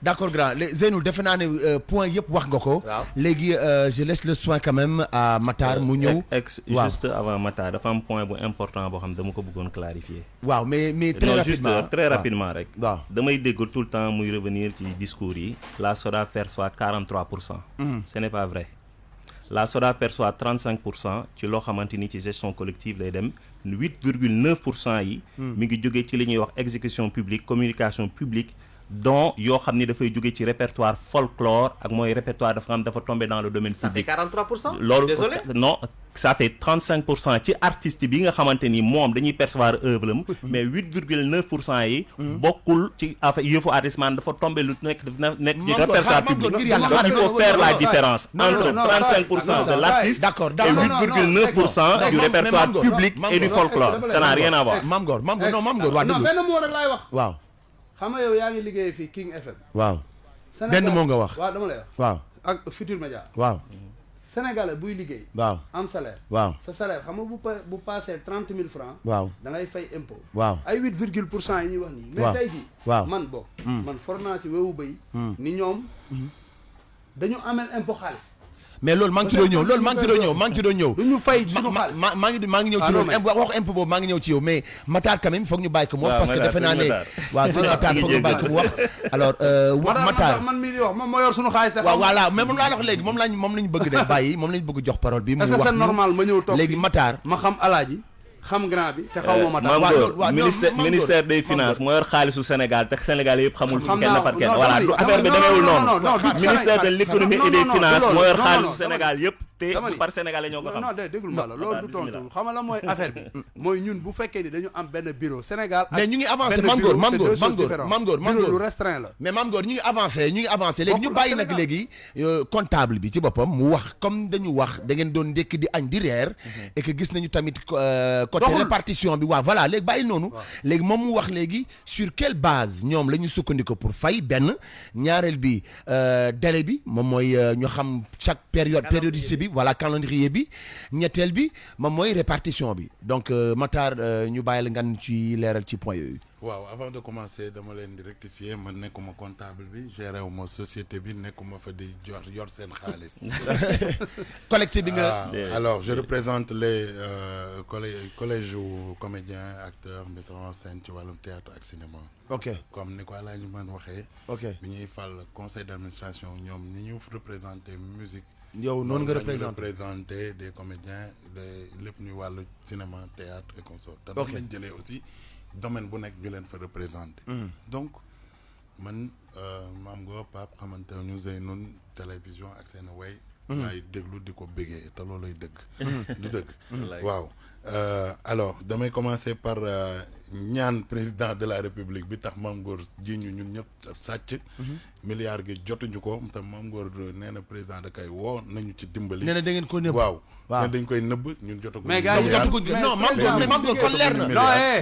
Speaker 2: d'accord grand Zeynou defe naa ne point yëpp wax nga ko.
Speaker 5: Waaw.
Speaker 2: léegi je laisse le soin quand même à Matar mu ñëw. waaw
Speaker 1: juste avant Matar dafa am point bu important boo xam ne dama ko bëggoon clarifier.
Speaker 2: waaw mais très
Speaker 1: non
Speaker 2: rapidement
Speaker 1: juste très
Speaker 2: waaw.
Speaker 1: rapidement rek.
Speaker 2: waaw.
Speaker 1: damay dégg tout le temps muy revenir ci discours yi. la SODAV perçoit 43%. Ce n'est pas vrai. La SODAV perçoit 35% ci loo xamante ni ci gestion collective lay dem 8,9% yi. mi ngi jóge ci li ñuy wax exécution publique communication publique dont yoo xam ni dafay jóge ci répertoire folklore ak mooy répertoire dafa xam dafa tombé dans le domaine
Speaker 5: ça fait
Speaker 1: public.
Speaker 5: 43%.
Speaker 1: loolu
Speaker 5: désolé
Speaker 1: non ça fait 35% ci artiste bi nga xamante ni moom dañuy percevoir œuvre am mais 8,9% yi bokkul ci affaire yëfu artiste man dafa tombé lu nekk dafa nekk ci
Speaker 2: Mam Ngor,
Speaker 1: répertoire
Speaker 2: Mam Ngor,
Speaker 1: public
Speaker 2: ngir yàlla,
Speaker 1: donc il faut
Speaker 2: non,
Speaker 1: faire
Speaker 2: non,
Speaker 1: la
Speaker 2: non,
Speaker 1: différence
Speaker 3: non,
Speaker 1: entre
Speaker 3: non,
Speaker 1: 35% de l'artiste
Speaker 2: d'accord,
Speaker 1: et
Speaker 2: d'accord.
Speaker 1: 8,9% du
Speaker 2: mais
Speaker 1: répertoire
Speaker 2: Mam Ngor,
Speaker 1: public
Speaker 2: Mam
Speaker 1: et du
Speaker 2: Ngor,
Speaker 1: folklore ça n'a rien à voir.
Speaker 2: Mam Ngor non Mam Ngor waa
Speaker 3: non
Speaker 2: déglu
Speaker 3: benn moo rek laay wax
Speaker 2: waaw
Speaker 3: xam nga yow yaa ngi liggéey fii King FM
Speaker 2: waaw
Speaker 3: Sénégal
Speaker 2: benn moo nga wax
Speaker 3: waaw dama lay wax
Speaker 2: waaw
Speaker 3: ak Futur Média
Speaker 2: waaw
Speaker 3: Sénégalais buy liggéey
Speaker 2: waaw
Speaker 3: am salaire
Speaker 2: waaw
Speaker 3: sa salaire xam nga bu passé 30 000 francs
Speaker 2: waaw
Speaker 3: da ngay fay impôt
Speaker 2: waaw
Speaker 3: ay 8% yi ñuy wax nii
Speaker 2: Waaw.
Speaker 3: mais tey jii
Speaker 2: Waaw.
Speaker 3: man bokk man for naa si wewu bëy ni ñoom dañu amel impôt xaalis
Speaker 2: mais loolu maa ngi ci doon ñëw loolu maa ngi ci doon ñëw
Speaker 3: du ñu fay suñu xaalis
Speaker 2: maa ngi ñëw
Speaker 3: Ah,
Speaker 2: ci
Speaker 3: non,
Speaker 2: loolu
Speaker 3: mais-
Speaker 2: wax impôt boobu maa ngi ñëw ci yow mais Matar quand même foog ñu bàyyi ko mu wax
Speaker 1: waaw,
Speaker 2: parce que
Speaker 1: Matar,
Speaker 2: defe naa ne
Speaker 1: sëñ Matar.
Speaker 2: waaw sëñ Matar foog ñu bàyyi ko mu wax alors Matar
Speaker 3: man mii di wax moom moo yor suñu xaalis te
Speaker 2: waaw
Speaker 3: xam nga.
Speaker 2: voilà mais moom laa wax léegi moom lañu bëgg de bàyyi moom lañu bëgg jox parole bi mu
Speaker 3: est-ce que
Speaker 2: wax
Speaker 3: c'est normal ma ñëw toog
Speaker 2: léegi
Speaker 3: fii
Speaker 2: Matar
Speaker 3: ma xam alaaji xam grand bi te xaw ma Matar
Speaker 1: Mame
Speaker 2: waaw,
Speaker 1: Ngor
Speaker 2: waaw, non,
Speaker 1: ministère
Speaker 2: Mame Ngor,
Speaker 1: ministère des
Speaker 2: Mame
Speaker 1: finances moo yor xaalisu Sénégal te Sénégal yëpp xamul
Speaker 3: Xam
Speaker 1: kenn
Speaker 3: naa
Speaker 1: par
Speaker 3: ko.
Speaker 1: kenn
Speaker 3: Non,
Speaker 1: voilà
Speaker 3: dama ni-
Speaker 1: affaire bi
Speaker 3: non,
Speaker 1: demeewul
Speaker 3: non,
Speaker 1: noonu
Speaker 3: non, non, du
Speaker 1: ministère de
Speaker 3: Sénégal.
Speaker 1: l'économie
Speaker 3: Non,
Speaker 1: et des
Speaker 3: non, non,
Speaker 1: finances
Speaker 3: du
Speaker 1: moo yor
Speaker 3: loolu.
Speaker 1: xaalisu
Speaker 3: Non, non,
Speaker 1: Sénégal yëpp
Speaker 3: Dama
Speaker 1: te
Speaker 3: ni-
Speaker 1: par Sénégalais ñoo ko xam.
Speaker 3: non de déglu ma la loolu du tontu
Speaker 1: bismillah.
Speaker 3: xam nga la mooy affaire bi mooy ñun bu fekkee ni dañu am benn bureau Sénégal ak
Speaker 2: mais ñu ngi avancé
Speaker 3: benn
Speaker 2: Mame Ngor
Speaker 3: bureau,
Speaker 2: Mame
Speaker 3: c'est
Speaker 2: Ngor
Speaker 3: deux choses
Speaker 2: Mame Ngor
Speaker 3: différentes.
Speaker 2: Mame Ngor Mame
Speaker 3: bureau
Speaker 2: Ngor
Speaker 3: lu restreint la
Speaker 2: mais Mame Ngor ñu ngi avancé léegi ñu
Speaker 3: Bokkul
Speaker 2: bàyyi
Speaker 3: ak
Speaker 2: nag
Speaker 3: Sénégal.
Speaker 2: léegi comptable bi ci boppam mu wax comme dañu wax da ngeen doon ndékki di añ di reer et que gis nañu tamit côté
Speaker 3: Doxul.
Speaker 2: répartition bi waaw voilà léegi bàyyi noonu léegi moom mu wax léegi sur quelle base ñoom la ñu sukkandiku pour fay benn ñaareel bi délai bi moom mooy ñu xam chaque périodicité bi voilà calendrier bi ñetteel bi moom mooy répartition bi donc Matar ñu bàyyi la ngan ci leeral ci point yooyu.
Speaker 6: waaw avant de commencer dama leen di rectifier man nekkuma comptable bi géré wu ma société bi nekkuma fa di yor seen xaalis.
Speaker 2: collecté bi nga.
Speaker 6: Alors je représente les collège u comédiens acteurs metteurs en scène ci wàllum théâtre ak cinéma.
Speaker 2: ok
Speaker 6: comme ni ko Alaaji Man waxee.
Speaker 2: ok
Speaker 6: bi ñuy fal conseil d'administration ñoom ñi ñu représenté musique.
Speaker 2: yow noonu nga
Speaker 6: représenté
Speaker 2: représenté
Speaker 6: des comédiens lépp ñuy wàllu cinéma théâtre et consort. te
Speaker 2: ok
Speaker 6: noonu lañ jëlee aussi. domaine bu nekk ñu leen fa représenté. donc man Mame Ngor Pape xamante ñu Zeynoun télévision ak seen way laay déglu di ko bégee te looluy dëgg. du dëgg. waaw alors damay commencer par ñaan président de la république bi tax Mame Ngor ji ñu ñun ñëpp sàcc. milliard gi jotuñu ko te Mame Ngor nee na président da koy woo nañu ci dimbali.
Speaker 2: nee na da ngeen ko nëbb.
Speaker 6: waaw
Speaker 2: waaw
Speaker 6: dañ koy nëbb ñun jotaguñu.
Speaker 3: mais gars yi
Speaker 2: jotaguñu non Mame Ngor mais Mame Ngor kon leer na.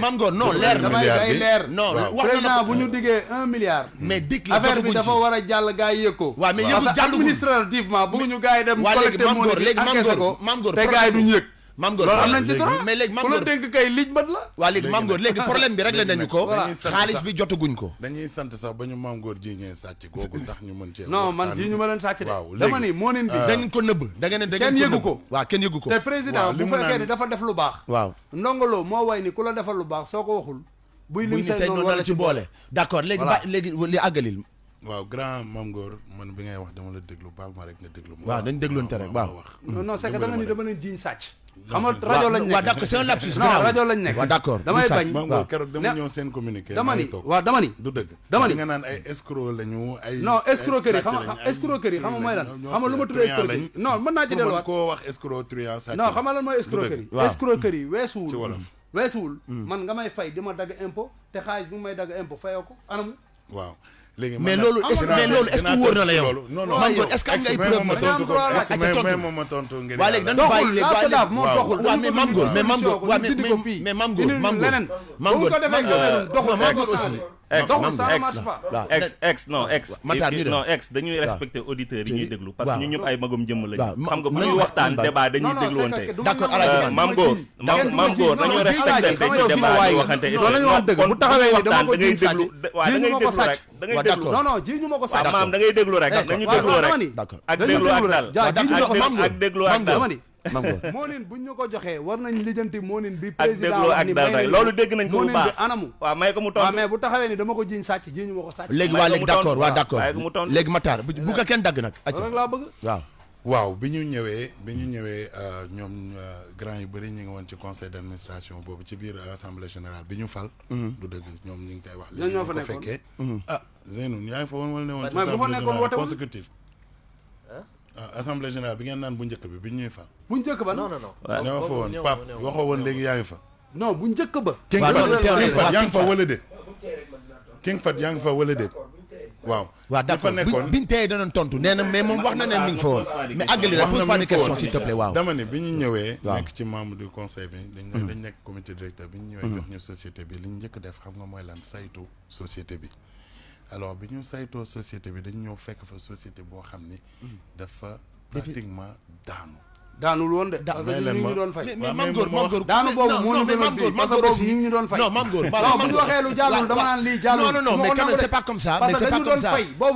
Speaker 2: Mame Ngor non leer na.
Speaker 3: damay day leer
Speaker 2: non
Speaker 6: waaw.
Speaker 2: wax na
Speaker 3: président
Speaker 2: la
Speaker 3: bu ñu diggee 1 milliard
Speaker 2: mais dikk la
Speaker 3: affaire bi
Speaker 2: jotaguñ ci.
Speaker 3: dafa war a jàll gars yi yëg ko
Speaker 2: waaw mais
Speaker 3: parce
Speaker 2: yëgul
Speaker 3: que
Speaker 2: jàllugul.
Speaker 3: administrativement bëgguñu gars yi dem
Speaker 2: waa léegi
Speaker 3: collecté
Speaker 2: Mame Ngor
Speaker 3: moo
Speaker 2: léegi Mame
Speaker 3: encaissé
Speaker 2: Ngor
Speaker 3: ko
Speaker 2: Mame Ngor
Speaker 3: te gars yi duñu yëg
Speaker 2: Mame Ngor
Speaker 3: loolu am nañ ci
Speaker 6: léegi-
Speaker 3: droit
Speaker 2: mais léegi Mame
Speaker 3: ku la
Speaker 2: Ngor
Speaker 3: dénk kay liñ mat la
Speaker 2: waa léegi
Speaker 6: léegi
Speaker 2: Mame Ngor
Speaker 6: nag-
Speaker 2: léegi problème bi réglé
Speaker 6: léegi
Speaker 2: nañu
Speaker 6: nag
Speaker 2: ko
Speaker 6: dañuy sant
Speaker 2: xaalis
Speaker 6: sax-
Speaker 2: bi jotaguñ ko
Speaker 6: dañuy sant sax ba ñu Mame Ngor ji ngeen sàcc googu tax ñu mën cee
Speaker 3: non man
Speaker 6: waxtaan.
Speaker 3: ji ñu ma leen sàcc de
Speaker 6: waaw
Speaker 3: dama
Speaker 6: léegi
Speaker 3: ni moo leen di
Speaker 2: da ngeen ko nëbb da ngeen da
Speaker 3: Kenn
Speaker 2: ngeen
Speaker 3: yëgu
Speaker 2: nëbb.
Speaker 3: ko.
Speaker 2: waaw kenn yëgu ko
Speaker 3: te président
Speaker 6: waaw, li
Speaker 3: bu
Speaker 6: mu
Speaker 3: fekkee
Speaker 6: naan-
Speaker 3: ni dafa def lu baax
Speaker 2: waaw
Speaker 3: ndongolo moo way ni ku la defal lu baax soo ko waxul buy
Speaker 2: muy
Speaker 3: lim
Speaker 2: nit
Speaker 3: say
Speaker 2: say
Speaker 3: noonu
Speaker 2: noonu
Speaker 3: war
Speaker 2: la
Speaker 3: la
Speaker 2: ci boole d'accord léegi
Speaker 3: Voilà.
Speaker 2: ba léegi li àggalil
Speaker 6: waaw grand Mame Ngor man bi ngay wax dama la déglu baal ma rek nga déglu ma.
Speaker 2: waaw dañ dégloonte rek waaw.
Speaker 6: wax.
Speaker 3: non c'est que da nga ni dama leen jiiñ sàcc xam
Speaker 6: Non,
Speaker 3: nga rajo lañ nekk
Speaker 2: waaw d'accord c'est un lapsus
Speaker 3: non
Speaker 2: grave.
Speaker 3: rajo lañ nekk
Speaker 2: waaw d'accord
Speaker 3: damay
Speaker 2: du sàcc.
Speaker 3: bañ
Speaker 6: Mame Ngor
Speaker 2: waaw.
Speaker 6: keroog dama
Speaker 3: Ne-
Speaker 6: ñëw seen communiqué.
Speaker 3: dama
Speaker 6: maa
Speaker 3: ni
Speaker 6: ngi toog.
Speaker 3: waaw dama ni
Speaker 6: du dëgg.
Speaker 3: dama ni
Speaker 6: nga naan ay escroc lañu ay.
Speaker 3: non escroquerie
Speaker 6: ay
Speaker 3: xam
Speaker 6: sàcc
Speaker 3: nga
Speaker 6: lañ, ay
Speaker 3: escroquerie xam nga mooy lan
Speaker 6: ñoo-
Speaker 3: xam nga lu ma tuddee
Speaker 6: truand
Speaker 3: escroquerie
Speaker 6: lañ.
Speaker 3: non mën naa ci
Speaker 6: pour man
Speaker 3: delluwaat
Speaker 6: koo wax escroc truand sàcc
Speaker 3: non
Speaker 6: la.
Speaker 3: xam nga lan mooy
Speaker 6: Du
Speaker 3: escroquerie
Speaker 6: dëgg.
Speaker 2: waaw.
Speaker 3: escroquerie weesuwul
Speaker 6: ci wolof.
Speaker 3: weesuwul man nga may fay di ma dagg impôt te xaalis bi may dagg impôt fayoo ko anamu
Speaker 6: waaw léegi
Speaker 2: mais
Speaker 6: man nag-
Speaker 2: loolu est-ce
Speaker 6: dinaa-
Speaker 2: mais loolu est-ce que
Speaker 6: dinaa
Speaker 2: wóor na la
Speaker 6: tontu
Speaker 2: yow
Speaker 6: loolu. non non
Speaker 2: Mame Ngor est-ce que am nga ay
Speaker 6: may
Speaker 2: preuve
Speaker 6: ma
Speaker 3: da nga am
Speaker 6: tontu ko
Speaker 3: droit laaj.
Speaker 6: ex-
Speaker 2: Acca
Speaker 6: may-
Speaker 2: tontu.
Speaker 6: may ma tontu ngir
Speaker 2: waa léegi
Speaker 6: yàlla.
Speaker 2: dañu bàyyi
Speaker 3: doxul
Speaker 2: léegi
Speaker 3: la
Speaker 2: waa
Speaker 3: SODAV
Speaker 2: léegi
Speaker 3: moo
Speaker 6: waaw.
Speaker 3: doxul
Speaker 2: waaw mais Mame Ngor mais Mame Ngor waaw mais
Speaker 3: dindi ko fii
Speaker 2: mais Mame Ngor
Speaker 3: indi
Speaker 2: Mame Ngor
Speaker 3: leneen
Speaker 2: Mame
Speaker 3: bu
Speaker 2: Ngor
Speaker 3: ko defee doxul
Speaker 2: Mame Ngor
Speaker 3: doxul
Speaker 2: aussi
Speaker 1: ex
Speaker 3: doxul
Speaker 2: Mame
Speaker 3: ça
Speaker 2: Ngor.
Speaker 3: ne marche pas
Speaker 2: waaw
Speaker 1: ex non ex
Speaker 2: Matar ñu dem.
Speaker 1: non ex dañuy respecter auditeurs yi ñuy déglu parce que
Speaker 2: waaw.
Speaker 1: ñu ñëpp ay magum jëmm lañu
Speaker 2: waaw.
Speaker 1: xam nga bu
Speaker 2: Non,
Speaker 1: ñuy
Speaker 2: non,
Speaker 1: waxtaan
Speaker 2: non,
Speaker 1: débat dañuy
Speaker 3: non, non,
Speaker 1: déglu
Speaker 3: c'est
Speaker 1: wante
Speaker 3: que du
Speaker 2: D'accord,
Speaker 3: ma
Speaker 2: Alaaji
Speaker 3: nangu
Speaker 1: Mame Ngor Mame Ngor dañuy
Speaker 3: non,
Speaker 1: respecter
Speaker 3: Alaaji,
Speaker 1: dañuy
Speaker 3: yow
Speaker 1: débat
Speaker 3: waay
Speaker 1: di waxante
Speaker 3: non, lañu wax dëgg bu taxawee ni dama ko jiiñ sàcc
Speaker 1: waaw da ngay déglu rek da ngay
Speaker 2: waaw,
Speaker 1: déglu
Speaker 2: d'accord.
Speaker 3: non non ji ñu ma ko
Speaker 1: waaw
Speaker 3: sàcc
Speaker 1: maam da ngay déglu rek dañu déglu rek
Speaker 2: d'accord
Speaker 1: ak
Speaker 3: dañu
Speaker 1: déglu ak
Speaker 3: déglu
Speaker 1: dal
Speaker 3: rek. Jaa, ji ñu
Speaker 2: d'accord,
Speaker 3: ko
Speaker 2: Mame Ngor.
Speaker 1: ak déglu ak dal
Speaker 3: dama ni
Speaker 2: Mame Ngor
Speaker 3: moo nin buñ ñu ko joxee war nañ lijjanti moo nin bi
Speaker 1: ak
Speaker 3: président
Speaker 1: déglu
Speaker 3: wax
Speaker 1: ak
Speaker 3: ni
Speaker 1: dal
Speaker 3: may
Speaker 1: rek
Speaker 3: nañ
Speaker 1: loolu dégg nañ ko
Speaker 3: moo
Speaker 1: bu
Speaker 3: nin bi
Speaker 1: baax
Speaker 3: anamu
Speaker 1: waaw may ko mu
Speaker 3: waaw
Speaker 1: tontu
Speaker 3: mais bu taxawee ni dama ko jiiñ sàcc ji ñu ma ko sàcc
Speaker 2: léegi
Speaker 1: May
Speaker 2: waa
Speaker 1: ko
Speaker 2: léegi
Speaker 1: mu
Speaker 2: d'accord
Speaker 1: tontu.
Speaker 2: waa
Speaker 1: waaw,
Speaker 2: d'accord
Speaker 1: bàyyi ko mu tontu.
Speaker 2: léegi Matar bu ko kenn dagg nag
Speaker 3: loolu rek laa bëgg
Speaker 2: waaw
Speaker 6: waaw bi ñu ñëwee ñoom grand yu bëri ñu ngi woon ci conseil d'administration boobu ci biir assemblée générale bi ñu fal. du dëgg ñoom ñu ngi koy wax.
Speaker 3: ñoo ñoo fa
Speaker 6: ko
Speaker 3: nekkoon.
Speaker 6: fekkee. ah Zeynoun yaa ngi fa woon wala ne woon. ci
Speaker 3: mais bu fa
Speaker 6: assemblée
Speaker 3: nekkoon
Speaker 6: générale
Speaker 3: wootewul.
Speaker 6: consécutive. assemblée générale bi ngeen naan bu njëkk bi ñuy fal.
Speaker 3: bu njëkk ba
Speaker 5: non non non.
Speaker 1: waaw.
Speaker 6: ne ma fa woon Pape waxoo woon léegi yaa ngi fa.
Speaker 3: non bu njëkk ba
Speaker 6: King
Speaker 2: waaw,
Speaker 6: Fat
Speaker 2: loolu teew na
Speaker 6: King Fat
Speaker 2: waaw,
Speaker 6: yaa ngi
Speaker 2: King
Speaker 6: fa wala déet. King Fat yaa ngi fa wala déet. waaw.
Speaker 2: waaw
Speaker 6: ñi fa
Speaker 2: d'accord
Speaker 6: nekkoon
Speaker 2: biñ tey danoon tontu nee na mais moom wax na ne mi ngi fa woon mais àggali rek
Speaker 6: wax na
Speaker 2: pose pas de
Speaker 6: mi ngi fa
Speaker 2: question
Speaker 6: woon.
Speaker 2: s'il te plaît waaw
Speaker 6: dama ne bi ñu ñëwee.
Speaker 2: Waaw.
Speaker 6: nekk ci membre du conseil bi dañ nekk comité directeur bi ñu ñëwee jox ñu société bi li ñu njëkk def xam nga mooy lan saytu société bi. alors bi ñu saytoo société bi dañu ñëw fekk fa société boo xam ni dafa pratiquement daanu.
Speaker 3: daanul woon de parce que
Speaker 6: may
Speaker 3: ñu
Speaker 6: leen
Speaker 3: ngi
Speaker 6: ma-
Speaker 3: ñu doon fay
Speaker 2: mais
Speaker 6: waaw,
Speaker 2: Mame
Speaker 6: mais
Speaker 2: Ngor
Speaker 6: ma
Speaker 2: Mame
Speaker 6: wax-
Speaker 2: Ngor
Speaker 3: daanu boobu moo ñu
Speaker 2: mais
Speaker 3: gënoon
Speaker 2: Mame Ngor
Speaker 3: bii parce que
Speaker 2: Mame Ngor
Speaker 3: boobu ñu ngi ñu doon fay
Speaker 2: non Mame Ngor
Speaker 3: non bu ñu waxee lu jàllul dama naan lii jàllul
Speaker 2: non mais quand même c'est pas comme ça mais c'est pas comme ça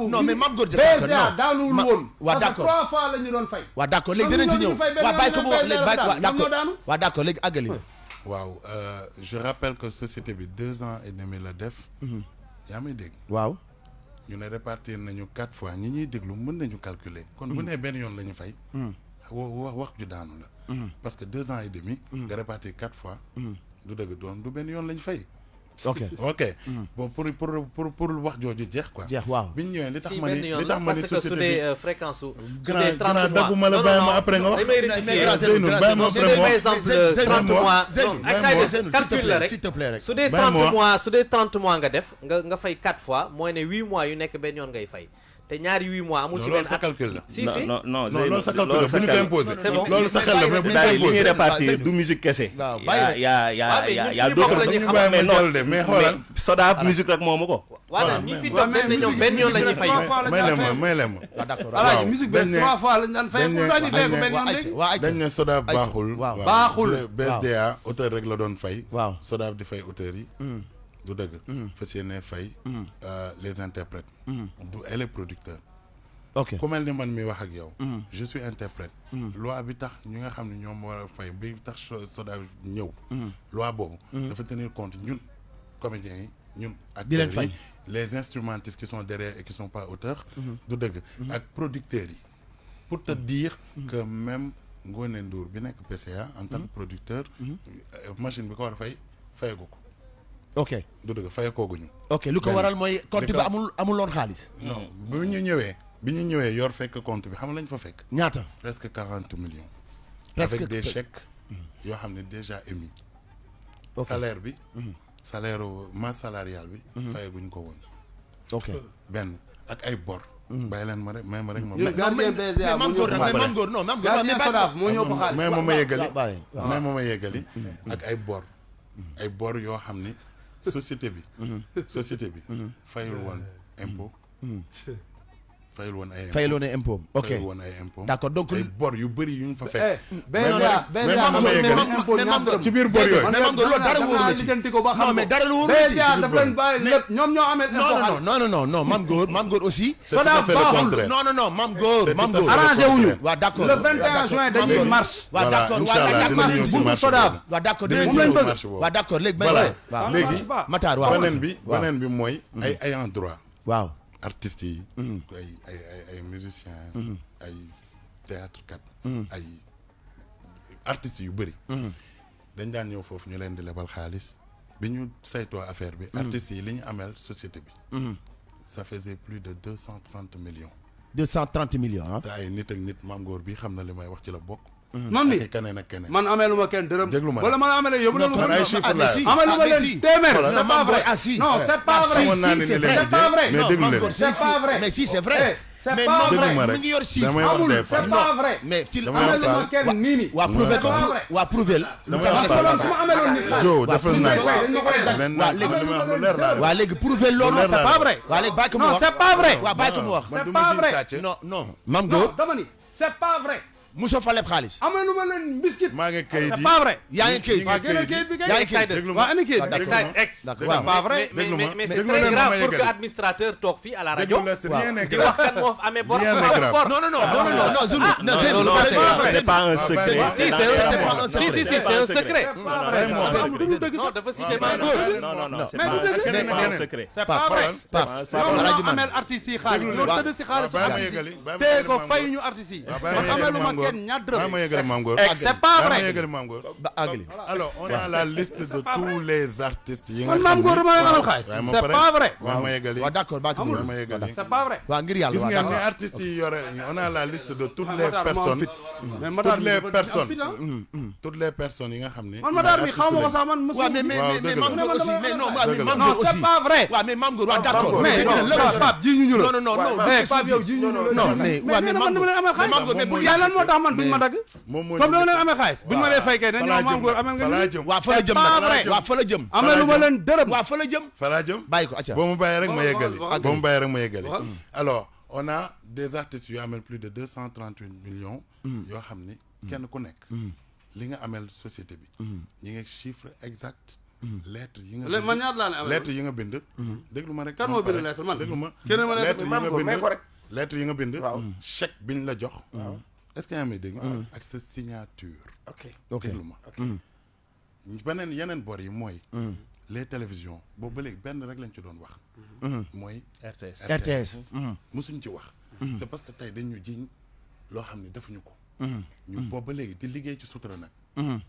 Speaker 2: non mais Mame Ngor
Speaker 3: BSDA daanuwul woon
Speaker 2: waaw
Speaker 3: parce que
Speaker 2: d'accord
Speaker 3: 3 fois la ñu doon fay
Speaker 2: waaw d'accord léegi
Speaker 3: Ñoom
Speaker 2: dinañ ci
Speaker 3: ñoo
Speaker 2: ñëw
Speaker 3: ñu fay benn
Speaker 2: waaw bàyyi ko
Speaker 3: yoon
Speaker 2: mu wax
Speaker 3: benn
Speaker 2: léegi
Speaker 3: yoon
Speaker 2: bàyyi
Speaker 3: daanu.
Speaker 2: waaw d'accord
Speaker 3: Ñoom ñoo daanu.
Speaker 2: waaw d'accord léegi àggali
Speaker 6: waaw je rappelle que société bi 2 ans et demi la def. yaa may dégg.
Speaker 2: waaw
Speaker 6: ñu ne répartir nañu 4 fois ñi ñuy déglu mën nañu calculer. kon bu nee benn yoon la ñu fay. wax ju daanu la. parce que 2 ans et demi. nga répartir 4 fois. du dëgg doon du benn yoon la ñu fay.
Speaker 2: ok
Speaker 6: ok bon pour wax jooju jeex quoi.
Speaker 2: jeex waaw
Speaker 6: bi ñu ñëwee li tax
Speaker 5: si
Speaker 6: ma ni
Speaker 5: benn yoon
Speaker 6: li
Speaker 5: la
Speaker 6: tax ma ni
Speaker 5: parce que su
Speaker 6: société bi.
Speaker 5: dee fréquence su. su
Speaker 6: grand
Speaker 5: dee 30
Speaker 6: grand
Speaker 5: mois
Speaker 6: dagguma la
Speaker 5: non,
Speaker 6: bàyyi
Speaker 5: non,
Speaker 6: ma après nga wax.
Speaker 5: damay
Speaker 2: mais
Speaker 5: rectifier.
Speaker 2: grand
Speaker 6: Zeynou bàyyi ma
Speaker 5: su
Speaker 6: après
Speaker 5: dee
Speaker 6: ma
Speaker 5: par
Speaker 6: wax.
Speaker 5: exemple
Speaker 2: Zeynou,
Speaker 5: 30 mois
Speaker 2: Zeynou,
Speaker 5: non
Speaker 6: Zeynou,
Speaker 5: ak
Speaker 2: Zeynou,
Speaker 5: calcul la rek
Speaker 2: s'il te plaît rek
Speaker 5: su dee
Speaker 6: Bàyyi ma
Speaker 5: 30
Speaker 6: wax.
Speaker 5: mois su dee 30 mois nga def nga fay 4 fois mooy ne 8 mois yu nekk benn yoon ngay fay te ñaari 8 mois amul
Speaker 6: non
Speaker 5: ci
Speaker 6: loolu
Speaker 5: benn
Speaker 6: sa
Speaker 5: at.
Speaker 6: calcul la.
Speaker 5: si si
Speaker 1: non non
Speaker 6: non loolu sa calcul la bu ñu ko imposé.
Speaker 5: C'est bon.
Speaker 6: loolu sa xel la mais bu ñu ko
Speaker 1: c'est-à-dire li ñuy
Speaker 6: imposé.
Speaker 1: répartir du musique kese.
Speaker 2: waaw,
Speaker 1: y a y a
Speaker 5: waaw, mais
Speaker 1: y a
Speaker 5: ñun
Speaker 1: y a
Speaker 5: suñu
Speaker 1: d'autres
Speaker 5: bopp la ñuy
Speaker 6: ñu
Speaker 5: xam.
Speaker 6: bàyyi ma
Speaker 1: mais non
Speaker 6: jàll de mais xoolal.
Speaker 1: Sodav musique rek moomu ko.
Speaker 5: voilà ñi fi
Speaker 3: waaw,
Speaker 5: toog
Speaker 3: mais
Speaker 5: dañ ne ñoom
Speaker 3: musique
Speaker 5: benn yoon la ñuy
Speaker 3: bi
Speaker 5: fay.
Speaker 3: 3 fois lañ
Speaker 6: may
Speaker 3: daan
Speaker 6: leen ma
Speaker 3: fay.
Speaker 6: may leen ma.
Speaker 2: waaw d'accord
Speaker 3: alaaji
Speaker 6: waaw,
Speaker 3: musique
Speaker 6: dañ
Speaker 3: bi
Speaker 6: ne-
Speaker 3: 3 fois lañ daan fay
Speaker 6: dañ ne-
Speaker 3: pourtant ñu fay ko
Speaker 6: dañ ne-
Speaker 3: benn yoon
Speaker 2: waa
Speaker 3: léegi
Speaker 2: waa
Speaker 6: dañ ne Sodav baaxul.
Speaker 2: waaw.
Speaker 3: Baaxul.
Speaker 6: BSDA auteur rek la doon fay.
Speaker 2: waaw
Speaker 6: Sodav di fay auteurs yi. du dëgg. fas yéene fay. les interprètes. du et les producteurs.
Speaker 2: ok
Speaker 6: ku mel ni man mi wax ak yow. je suis interprète. loi bi tax ñi nga xam ne ñoom war a fay bi tax Sodav ñëw. loi boobu. dafa tenir compte ñun comédiens yi ñun.
Speaker 2: Di leen
Speaker 6: acteurs yi
Speaker 2: fay.
Speaker 6: les instrumentistes qui sont derrière et qui sont pas auteurs. du dëgg ak producteurs yi. pour te dire que même Ngoné Ndour bi nekk PCA en tant que producteur. machine bi ko war a fay fayagu ko.
Speaker 2: ok
Speaker 6: du dëgg fayakooguñu.
Speaker 2: ok lu ko
Speaker 6: Benn.
Speaker 2: waral mooy compte
Speaker 6: Li
Speaker 2: bi
Speaker 6: ko-
Speaker 2: amuloon xaalis
Speaker 6: non bi ñu ñëwee yor fekk compte bi xam nga lañ fa fekk.
Speaker 2: ñaata
Speaker 6: presque 40 millions.
Speaker 2: Presque
Speaker 6: avec des chèques yoo xam ne déjà émis.
Speaker 2: Ok.
Speaker 6: salaire bi. salaire masse salariale bi. fayaguñ ko woon.
Speaker 2: ok
Speaker 6: benn ak ay bor. bàyyi leen ma rek may ma rek ma.
Speaker 3: ñun gardien BSDA
Speaker 2: mais
Speaker 3: moo
Speaker 2: Mame
Speaker 3: ñëw
Speaker 2: Ngor nag mais Mame Ngor non Mame Ngor
Speaker 3: gardien Sodav moo ñëw ko xaalis
Speaker 6: may ma ma yeggali.
Speaker 2: bàyyi
Speaker 6: may ma ma yeggali. ak ay bor. ay bor yoo xam ni société bi. société bi. fayul woon impôt. fayul woon ay
Speaker 2: fayaloon na impôt ok
Speaker 6: fayul woon ay impôt
Speaker 2: d'accord donc
Speaker 6: ay bor yu bëri yu ñu fa fekk
Speaker 3: ci
Speaker 6: biir bor yooyu
Speaker 2: mais mam loolu dara wóoru la ci
Speaker 3: lijjanti ko ba xam
Speaker 2: non mais dara wóoru la ci
Speaker 3: daf leen bàyyi lépp ñoom ñoo amee impôt
Speaker 2: non mam góor aussi
Speaker 6: c'est tout à fait le contraire
Speaker 2: non mam góor
Speaker 3: arrangé wuñu
Speaker 2: waaw d'accord
Speaker 3: le 21 juin dañuy marche
Speaker 2: waaw d'accord
Speaker 6: inchallah dinañ ñëw ci marche
Speaker 2: waaw d'accord
Speaker 6: dinañ
Speaker 2: dinañ
Speaker 6: ñëw ci marche boobu
Speaker 2: waaw d'accord léegi
Speaker 6: voilà léegi
Speaker 2: Matar waaw
Speaker 6: beneen bi mooy ay ayant droit
Speaker 2: waaw
Speaker 6: artistes yi ay musiciens ay théâtre kat ay artistes yu bëri dañ daan ñëw foofu ñu leen di lebal xaalis bi ñu saytoo affaire bi artistes yi li ñu ameel société bi ça faisait plus de 230 millions
Speaker 2: 230 millions ah
Speaker 6: te ay nit ak nit Mame Goor bi xam na li may wax ci la bokk
Speaker 3: man mi
Speaker 6: keneen ak keneen
Speaker 3: man amee lu ma kenn dërëm
Speaker 6: déglu ma
Speaker 3: wala man amee yóbbu na
Speaker 6: ay chiffres la
Speaker 3: amee lu ma leen téeméer c'est pas vrai non c'est pas vrai c'est pas vrai
Speaker 6: mais déglu leen
Speaker 3: c'est pas vrai
Speaker 2: mais si c'est vrai
Speaker 3: c'est pas vrai
Speaker 2: mi ngi yor chiffre
Speaker 6: damay wax
Speaker 3: amul
Speaker 6: des fois
Speaker 3: c'est pas vrai
Speaker 2: mais ci
Speaker 6: damay
Speaker 3: amee
Speaker 6: wax
Speaker 3: lu ma kenn nii nii
Speaker 2: waa prouver ko waa prouver
Speaker 6: damay wax
Speaker 3: su ma amee loon nit
Speaker 6: Jo defal naa
Speaker 3: dañ ma koy def
Speaker 6: leen naa li ma wax lu leer laa
Speaker 2: waa léegi prouver loolu c'est pas vrai waa léegi bàyyi ko mu
Speaker 3: non
Speaker 2: wax
Speaker 3: c'est pas vrai
Speaker 2: waa bàyyi ko mu wax
Speaker 3: c'est pas vrai
Speaker 2: non Mame
Speaker 3: non
Speaker 2: Goor
Speaker 3: dama ni c'est pas vrai
Speaker 2: mosoo fa leb xaalis
Speaker 3: amee lu ma leen biscuit
Speaker 6: maa ngi kayit
Speaker 3: c'est
Speaker 6: yi
Speaker 3: pas vrai
Speaker 2: yaa ngi kayit
Speaker 3: waa génne kayit bi
Speaker 2: yaa ngi kayit
Speaker 6: déglu ma
Speaker 3: waa andi kayit
Speaker 6: déglu
Speaker 2: d'accord.
Speaker 6: ma
Speaker 5: ex
Speaker 2: d'accord
Speaker 3: c'est pas vrai
Speaker 6: déglu ma
Speaker 5: mais c'est
Speaker 6: déglu
Speaker 5: très
Speaker 6: leen
Speaker 5: grave
Speaker 6: ma
Speaker 5: pour que
Speaker 6: yeggali.
Speaker 5: administrateur toog fii à la
Speaker 6: déglu
Speaker 5: rajo
Speaker 6: la c'est rien n'est
Speaker 5: di wax
Speaker 6: grave
Speaker 5: kan moo amee bor
Speaker 6: Rien n'est grave.
Speaker 2: non Zulu
Speaker 1: non c'est pas un secret
Speaker 6: bah,
Speaker 5: si c'est un secret
Speaker 3: c'est pas vrai
Speaker 5: non dafa cité Mame Goor
Speaker 1: non c'est pas un secret
Speaker 3: c'est pas vrai
Speaker 2: Paf
Speaker 3: ñoom ñoo ameel artistes yi xaalis ñoo tëdd si xaalis
Speaker 6: bàyyi ma yeggali
Speaker 3: tee ko fay ñu artistes yi man amee lu ma kenn ñaar
Speaker 6: bàyyi ma
Speaker 3: dërëm
Speaker 6: yeggali Mame Goor
Speaker 3: c'est pas
Speaker 6: bàyyi ma
Speaker 3: vrai
Speaker 6: yeggali Mame Goor
Speaker 2: ba àggali
Speaker 6: alors on a la liste de tous les artistes yi nga
Speaker 3: man
Speaker 6: xam
Speaker 3: Mame Goor ma amal xaalis
Speaker 6: waaye ma
Speaker 3: c'est
Speaker 6: pare
Speaker 3: pas vrai
Speaker 6: bàyyi ma yeggali
Speaker 2: waaw d'accord bàyyi ko mu
Speaker 6: bàyyi ma yeggali
Speaker 3: c'est pas vrai
Speaker 2: waa ngir yàlla
Speaker 6: gis
Speaker 2: waa
Speaker 6: ngeen ne
Speaker 2: d'accord
Speaker 6: artistes yi yore on a la liste de toutes les
Speaker 3: Matar moo am
Speaker 6: personnes
Speaker 3: fit. mais Matar
Speaker 6: toutes les personnes yi nga xam ne
Speaker 3: man Matar mi xaw ma ko sax man
Speaker 2: waaw mais
Speaker 6: waaw, dëgg la.
Speaker 2: Mame Goor aussi mais non mais Mame
Speaker 3: non
Speaker 2: Goor
Speaker 3: c'est
Speaker 2: aussi
Speaker 3: pas vrai
Speaker 2: waaw mais Mame Goor waaw d'accord
Speaker 3: mais Pape ji ñu la
Speaker 2: non
Speaker 3: Pape yow ji ñu la
Speaker 2: non mais waaw mais
Speaker 3: man dama leen amee xaalis
Speaker 2: Mame Goor mais pour
Speaker 3: yàlla lan moo tax man duñ ma dagg
Speaker 6: moom moo
Speaker 3: comme dama leen amee xaalis buñ ma dee fay kay dañ ñëw Mame Goor amee nga
Speaker 6: falaa
Speaker 3: ñu
Speaker 6: jëm
Speaker 2: waaw fa la jëm
Speaker 3: c'est pas
Speaker 2: nag
Speaker 3: vrai.
Speaker 2: waaw fa la jëm
Speaker 3: amee lu ma leen dërëm
Speaker 2: waaw fa la jëm
Speaker 6: falaa jëm
Speaker 2: bàyyi ko acca
Speaker 6: boo mu bàyyi rek ma yeggali
Speaker 3: waxal.
Speaker 6: boo mu bàyyi rek ma yeggali
Speaker 3: Waxal.
Speaker 6: alors on a des artistes yu amel plus de 238 millions yoo xam ni kenn ku nekk li nga amel société bi ñi nga chiffre exact lettre yi nga
Speaker 3: man ñaata laa ne amee
Speaker 6: lettre yi nga bind déglu ma rek
Speaker 3: kan moo bind lettre man
Speaker 6: déglu ma
Speaker 3: kenn ma lettre
Speaker 6: lettre yi
Speaker 3: Mame
Speaker 6: nga
Speaker 3: Goor may
Speaker 6: bind
Speaker 3: ko rek
Speaker 6: lettre yi nga bind chèque biñ la jox est-ce que yaa may dégg ak sa signature
Speaker 3: ok
Speaker 6: déglu ma beneen yeneen bor yi mooy les télévisions boobu ba léegi benn rek lañ ci doon wax mooy
Speaker 2: RTS
Speaker 6: musuñ ci wax c'est parce que tey dañ ñu jiñ loo xam ne defuñu ko ñu boobu ba léegi di liggéey ci sutura nag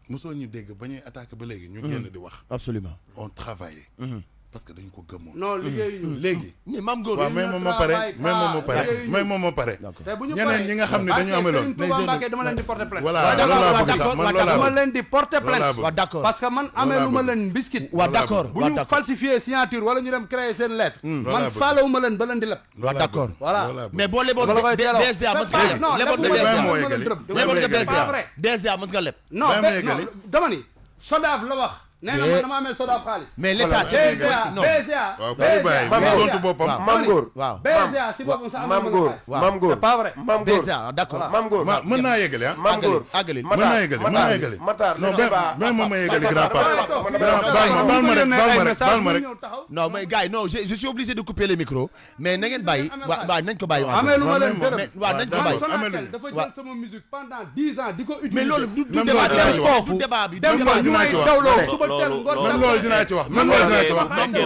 Speaker 6: mosoo ñu dégg ba ñuy attaqué ba léegi ñu génn di wax
Speaker 2: absolument
Speaker 6: on travaillait parce que dañ ko gëmoon
Speaker 3: non liggéeyuñu
Speaker 6: léegi
Speaker 2: mais Mame Goor
Speaker 6: waaw mais moom ma pare mais moom ma pare mais moom ma pare
Speaker 3: te bu ñu
Speaker 6: ñeneen ñi nga xam ne dañu ameloon
Speaker 3: Touba Mbacké dama leen di porter plainte
Speaker 6: voilà loolu laa bëgg sax man loolu laa
Speaker 3: dama
Speaker 6: bëgg
Speaker 3: leen di porter
Speaker 6: loolu laa
Speaker 3: plainte
Speaker 6: bëgg.
Speaker 2: waaw d'accord
Speaker 3: parce que man amee lu ma leen biscuit
Speaker 2: waaw d'accord
Speaker 3: bu ñu falsifier signature wala ñu dem créer seen lettre man
Speaker 6: bëgg.
Speaker 3: faalewu ma leen ba leen di leb
Speaker 2: waaw d'accord
Speaker 3: voilà
Speaker 2: mais boo leboon
Speaker 3: dama la koy delloo.
Speaker 2: DSDA mës nga leb
Speaker 3: non
Speaker 2: leboon
Speaker 3: lebu
Speaker 2: nga
Speaker 3: ma
Speaker 6: leen
Speaker 2: DSDA
Speaker 6: moo yeggali.
Speaker 2: leboon nga
Speaker 3: c'est pas
Speaker 2: DSDA
Speaker 3: vrai.
Speaker 2: DSDA mës nga leb
Speaker 3: non
Speaker 6: Bàyyi ma yeggali.
Speaker 3: dama ni Sodav la wax nee na man dama amee Sodav xaalis
Speaker 2: mais l'état
Speaker 3: BZA
Speaker 2: non
Speaker 3: BZA
Speaker 6: waaw bàyyi bàyyi
Speaker 3: BZA
Speaker 6: mu tontu boppam
Speaker 7: Mame Goor
Speaker 2: waaw
Speaker 3: BZA si boppam sax
Speaker 7: Mame Goor Mame Goor
Speaker 3: c'est pas vrai
Speaker 7: Mame Goor
Speaker 2: DSDA d'accord
Speaker 7: Mame Goor
Speaker 6: mën naa yeggali ah
Speaker 7: Mame Goor
Speaker 2: àggali
Speaker 6: mën naa yeggali mën naa yeggali
Speaker 7: Matar
Speaker 6: non même moom ma yeggali grand pape baal ma rek baal ma rek
Speaker 2: non mais gars yi non je suis obligé de couper les micros mais na ngeen bàyyi waaw nañ ko bàyyi
Speaker 3: amee lu ma leen
Speaker 6: Moom-
Speaker 3: dërëm
Speaker 2: waaw nañ ko
Speaker 3: man
Speaker 2: bàyyi
Speaker 3: Sonatel dafa jël sama musique pendant 10 ans di ko utiliser
Speaker 2: mais loolu du
Speaker 6: Même
Speaker 2: débat
Speaker 6: loolu dinaa ci wax.
Speaker 2: du débat bi
Speaker 3: dem
Speaker 6: Même
Speaker 3: fa
Speaker 6: loolu
Speaker 3: ñu
Speaker 6: dinaa
Speaker 3: may
Speaker 6: ci wax.
Speaker 3: dawloo suba teel
Speaker 1: loolu-
Speaker 3: ngoon
Speaker 6: même loolu dinaa ci wax même loolu dinaa ci wax
Speaker 1: fekkee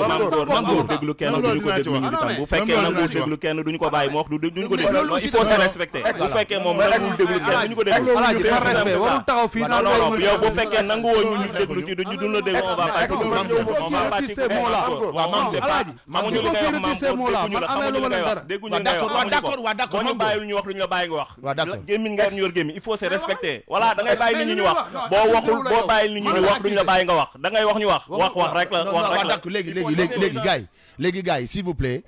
Speaker 1: Mame Goor déglu kenn
Speaker 6: Même loolu
Speaker 1: duñu ko
Speaker 6: dinaa ci
Speaker 1: déglu
Speaker 6: wax.
Speaker 1: ñu tam bu fekkee
Speaker 6: Même loolu
Speaker 1: nanguwul
Speaker 6: dinaa ci wax.
Speaker 1: déglu kenn duñu ko bàyyi mu wax duñu ko déglu
Speaker 2: loolu
Speaker 1: non
Speaker 2: aussi
Speaker 1: il faut se
Speaker 2: dama-
Speaker 1: respecter bu fekkee moom nanguwul déglu kenn duñu ko déglu
Speaker 3: Alaaji par respect warul taxaw fii
Speaker 1: non non non yow bu fekkee nanguwoo ñu déglu ci duñu la déglu on va pas on va pas waaw moom c'est pas xamuñu li ngay wax Mame Goor dégguñu la xamuñu li ngay wax dégguñu li ngay wax
Speaker 2: waaw d'accord waaw d'accord
Speaker 1: boo ñu bàyyi lu ñu wax lu ñu la bàyyi nga wax
Speaker 2: waaw d'accord
Speaker 1: gémmiñ nga yor ñu yor gémmiñ il faut se respecter voilà da ngay bàyyi nit ñi ñu wax boo waxul boo bàyyi nit ñi ñu wax duñu la bàyyi nga wax da ngay wax ñu wax wax rek la
Speaker 2: non
Speaker 1: wax
Speaker 2: non
Speaker 1: rek
Speaker 2: waaw
Speaker 1: la
Speaker 2: d'accord léegi gars yi s'il vous plaît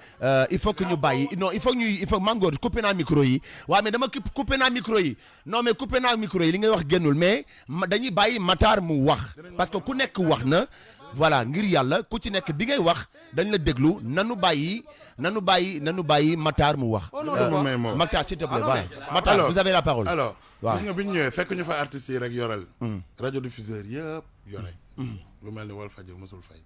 Speaker 2: il faut que ñu bàyyi non il faut Mame Goor coupé naa micro yi waaw mais dama coupé naa micro yi non mais coupé naa micro yi li ngay wax génnul mais dañuy bàyyi Matar mu wax parce que ku nekk wax na voilà ngir yàlla ku ci nekk bi ngay wax dañ la déglu nanu bàyyi nanu bàyyi Matar mu wax. Matar s'il te plaît voilà. Matar vous avez la parole.
Speaker 6: alors
Speaker 2: waaw
Speaker 6: gis nga bi ñu ñëwee fekk ñu fa artistes yi rek yoral. radiodiffuseur yëpp yore. lu mel ni Walfadjri musul fay.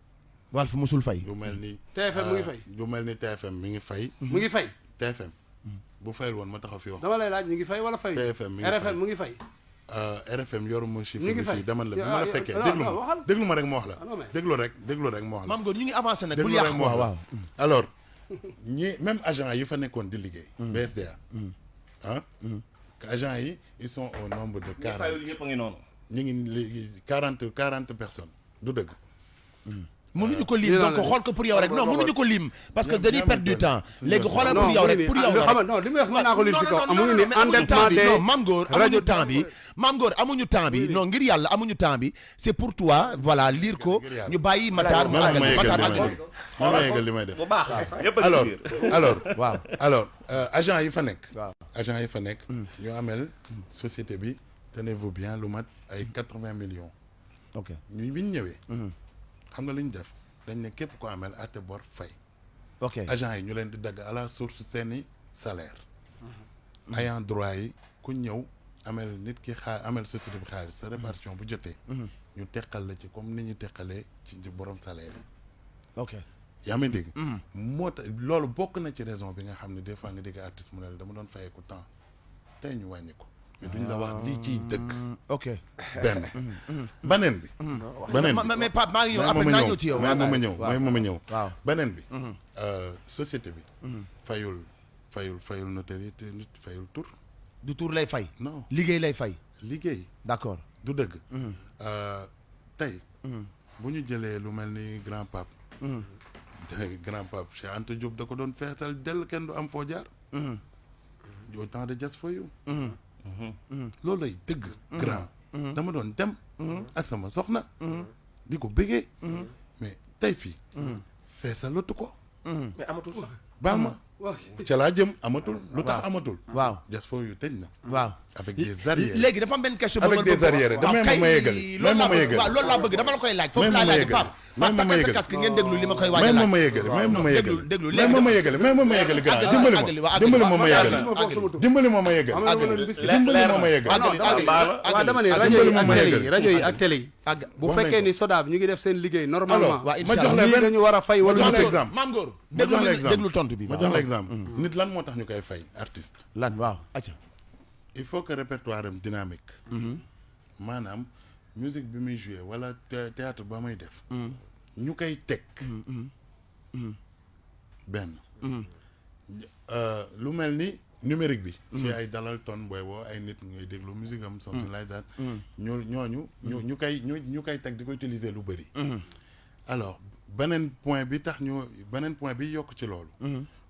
Speaker 2: Walf musul fay.
Speaker 6: lu mel ni.
Speaker 3: TFM mu ngi fay.
Speaker 6: lu mel ni TFM mi ngi fay.
Speaker 3: mu ngi fay.
Speaker 6: TFM bu fayul woon ma taxaw fi wax.
Speaker 3: dama lay laaj ñu ngi fay wala fay.
Speaker 6: TFM mi ngi fay
Speaker 3: RFM mu ngi fay.
Speaker 6: RFM yoruma chiffre
Speaker 3: ñu ngi
Speaker 6: bi
Speaker 3: fay
Speaker 6: fii dama la bi ma la fekkee
Speaker 3: waxal.
Speaker 6: déglu ma rek ma wax la.
Speaker 3: non mais
Speaker 6: déglu rek ma wax la.
Speaker 2: Maam Góor ñu ngi avancé nag.
Speaker 6: déglu
Speaker 2: bul
Speaker 6: rek
Speaker 2: yàq
Speaker 6: ma wax la
Speaker 2: waaw.
Speaker 6: alors ñi même agent yi fa nekkoon di liggéey. BSDA. ah. agent yi ils sont au nombre de 40.
Speaker 1: fayul ñëpp a ngi noonu.
Speaker 6: ñu ngi léegi 40 personnes du dëgg.
Speaker 2: mënuñu ko lim donc xool ko pour yow rek non mënuñu ko lim parce que dañuy perdre du temps léegi xoolal pour yow rek
Speaker 3: non li may wax mën naa ko lim si kaw amuñu ni endettement de
Speaker 2: non Mame Gor amuñu temps bi Mame Gor amuñu temps bi non ngir yàlla amuñu temps bi c'est pour toi voilà lire ko ñu bàyyi Matar mu àggali Matar àggali
Speaker 6: ma yeggal li may def
Speaker 1: bu baax ñëpp a ngi biir.
Speaker 6: alors agent yi fa nekk agent yi fa nekk ñu amel société bi tenez-vous bien lu mat ay 80 millions
Speaker 2: ok
Speaker 6: ñu bi ñu ñëwee xam nga lu ñu def dañ ne képp ko amel àtte bor fay
Speaker 2: ok
Speaker 6: agent yi ñu leen di dagg à la source seeni salaire ayant droit yi ku ñëw amel nit ki amel société bi xaalis sa répartition bu jotee ñu teqal la ci comme ni ñu teqalee ci borom salaire yi
Speaker 2: ok
Speaker 6: yaa may dégg moo tax loolu bokk na ci raison bi nga xam ne des fois nga dégg artiste mu ne la dama doon fayeeku temps tey ñu wàññi ko mais duñ la wax lii ciy dëkk
Speaker 2: ok
Speaker 6: beneen bi
Speaker 2: mais Pape maa ngi ñëw après naa ñëw ci yow
Speaker 6: may ma ñëw
Speaker 2: waaw
Speaker 6: beneen bi société bi fayul notoriété nit fayul tur
Speaker 2: du tour lay fay
Speaker 6: non
Speaker 2: liggéey lay fay
Speaker 6: liggéey
Speaker 2: d'accord
Speaker 6: du dëgg tey bu ñu jëlee lu mel ni grand pape Cheikh Anta Diop da ko doon feesal dell kenn du am foo jaar au temps de Just For You loolu lay dëgg grand dama doon dem ak sama soxna di ko bëggee mais tey fii feesalatu ko
Speaker 4: mais amatul sax
Speaker 6: baal ma ca laa jëm amatul lu tax amatul
Speaker 2: waaw
Speaker 6: Just For You tëj na
Speaker 2: waaw
Speaker 6: avec des arrières
Speaker 2: léegi dafa am benn question
Speaker 6: avec des arrières damay ma yeggali
Speaker 2: waaw loolu laa bëgg dama la koy laaj foofu laa laaj Pape takkal sa casque ngeen déglu li ma koy waaj a laaj
Speaker 6: ma yeggali
Speaker 2: déglu
Speaker 6: ma yeggali grand dimbali ma ma yeggali
Speaker 3: waaw dama ne rajo yi ak télé yi bu fekkee ni SODAV ñu ngi def seen liggéey normalement
Speaker 6: ma jox la
Speaker 3: lii dañu war a fay wala
Speaker 6: exemple
Speaker 2: Mame Gor
Speaker 6: ma jox la exemple
Speaker 2: déglu tontu bi
Speaker 6: ma jox la exemple nit lan moo tax ñu koy fay artiste
Speaker 2: lan waaw acca
Speaker 6: il faut que répertoire am dynamique maanaam musique bi muy joué wala théâtre ba muy def ñu koy teg benn lu mel ni numérique bi ci ay dalal ton booy woo ay nit ngay déglu musique am something like that ñu koy teg di ko utiliser lu bëri alors beneen point bi yokk ci loolu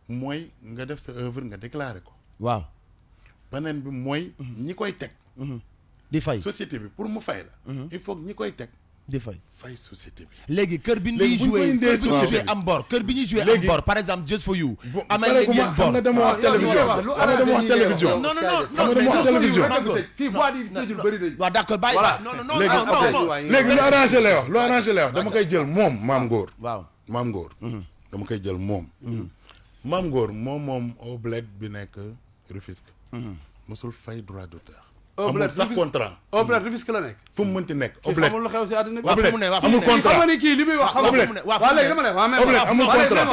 Speaker 6: mooy nga def sa œuvre nga déclarer ko
Speaker 2: waaw
Speaker 6: beneen bi mooy ñi koy teg
Speaker 2: di fay
Speaker 6: société bi pour mu fay la il faut que ñi koy teg
Speaker 2: di fay
Speaker 6: société bi
Speaker 2: léegi kër bi ñuy joué am bor kër bi ñuy joué am bor par exemple Just For You amel ngeen yéen bor
Speaker 6: xam nga dama wax télévision
Speaker 2: non
Speaker 6: dama wax télévision
Speaker 3: fii boîte yi tëjul bëri nañu
Speaker 2: waaw d'accord bàyyi non
Speaker 6: léegi lu arrangé lay wax dama koy jël moom Mame Gor
Speaker 2: waaw
Speaker 6: Mame Gor dama koy jël moom Mame Gor moom au bled bi nekk Rufisque mosul fay droit d'auteur amul sax contrat
Speaker 3: Oblet Rufisque la nekk
Speaker 6: fu mu mënti nekk Oblet
Speaker 3: xamul lu xew si àddina bi
Speaker 6: amul contrat
Speaker 3: xam nga ni kii li muy wax xamul waaw léegi dama ne
Speaker 6: Oblet amul contrat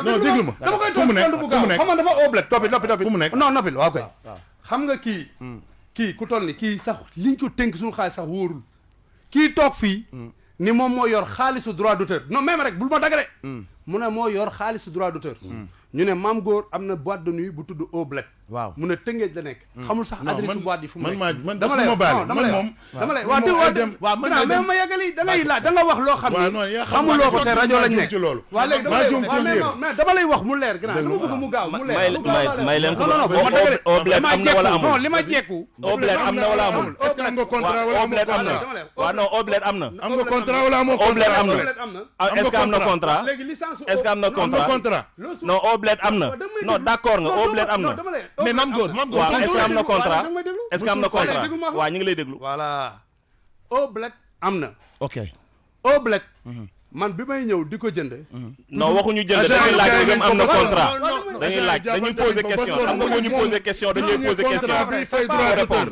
Speaker 6: non déglu ma
Speaker 3: dama koy tontu bu gaaw xam nga dafa Oblet noppi
Speaker 6: fu mu nekk
Speaker 3: non noppil waaw koy xam nga kii ku toll ni kii sax liñ ko tënk suñu xaalis sax wóorul kii toog fii ni moom moo yor xaalisu droit d'auteur non même rek bul ma dagg de mu ne moo yor xaalisu droit d'auteur ñu ne Mame Gor am na boîte de nuit bu tudd Oblet
Speaker 2: waaw
Speaker 3: mu ne Tëngéej la nekk xamul sax adresse boîte yi fu mu nekk
Speaker 6: man dama lay
Speaker 3: waaw mais ma yeggali da ngay laaj da nga wax loo xam ne xamuloo ko te rajo lañ nekk waaw léegi dama lay wax mu leer grand dama bëgg mu gaaw mu leer
Speaker 1: may leen ko
Speaker 3: Oblet
Speaker 1: am na wala amul
Speaker 3: non li ma jekku
Speaker 1: Oblet am na wala amul
Speaker 6: est-ce que am nga contrat wala
Speaker 1: Oblet am na waaw non Oblet am na
Speaker 6: am nga contrat wala amoo
Speaker 1: Oblet am na
Speaker 6: am
Speaker 1: est-ce que am na contrat
Speaker 3: léegi licence
Speaker 1: est-ce que am na contrat non Oblet am na non d'accord nga Oblet am na
Speaker 2: mais Mame Gor
Speaker 1: waaw est-ce que am na contrat est-ce que am na contrat waaw ñu ngi lay déglu
Speaker 3: voilà Oblet am na
Speaker 2: ok
Speaker 3: Oblet man bi may ñëw di ko jënd
Speaker 1: non waxuñu jënd dañuy laaj dem am na contrat dañuy laaj dañuy poser question xam nga boo ñu poser question dañuy poser question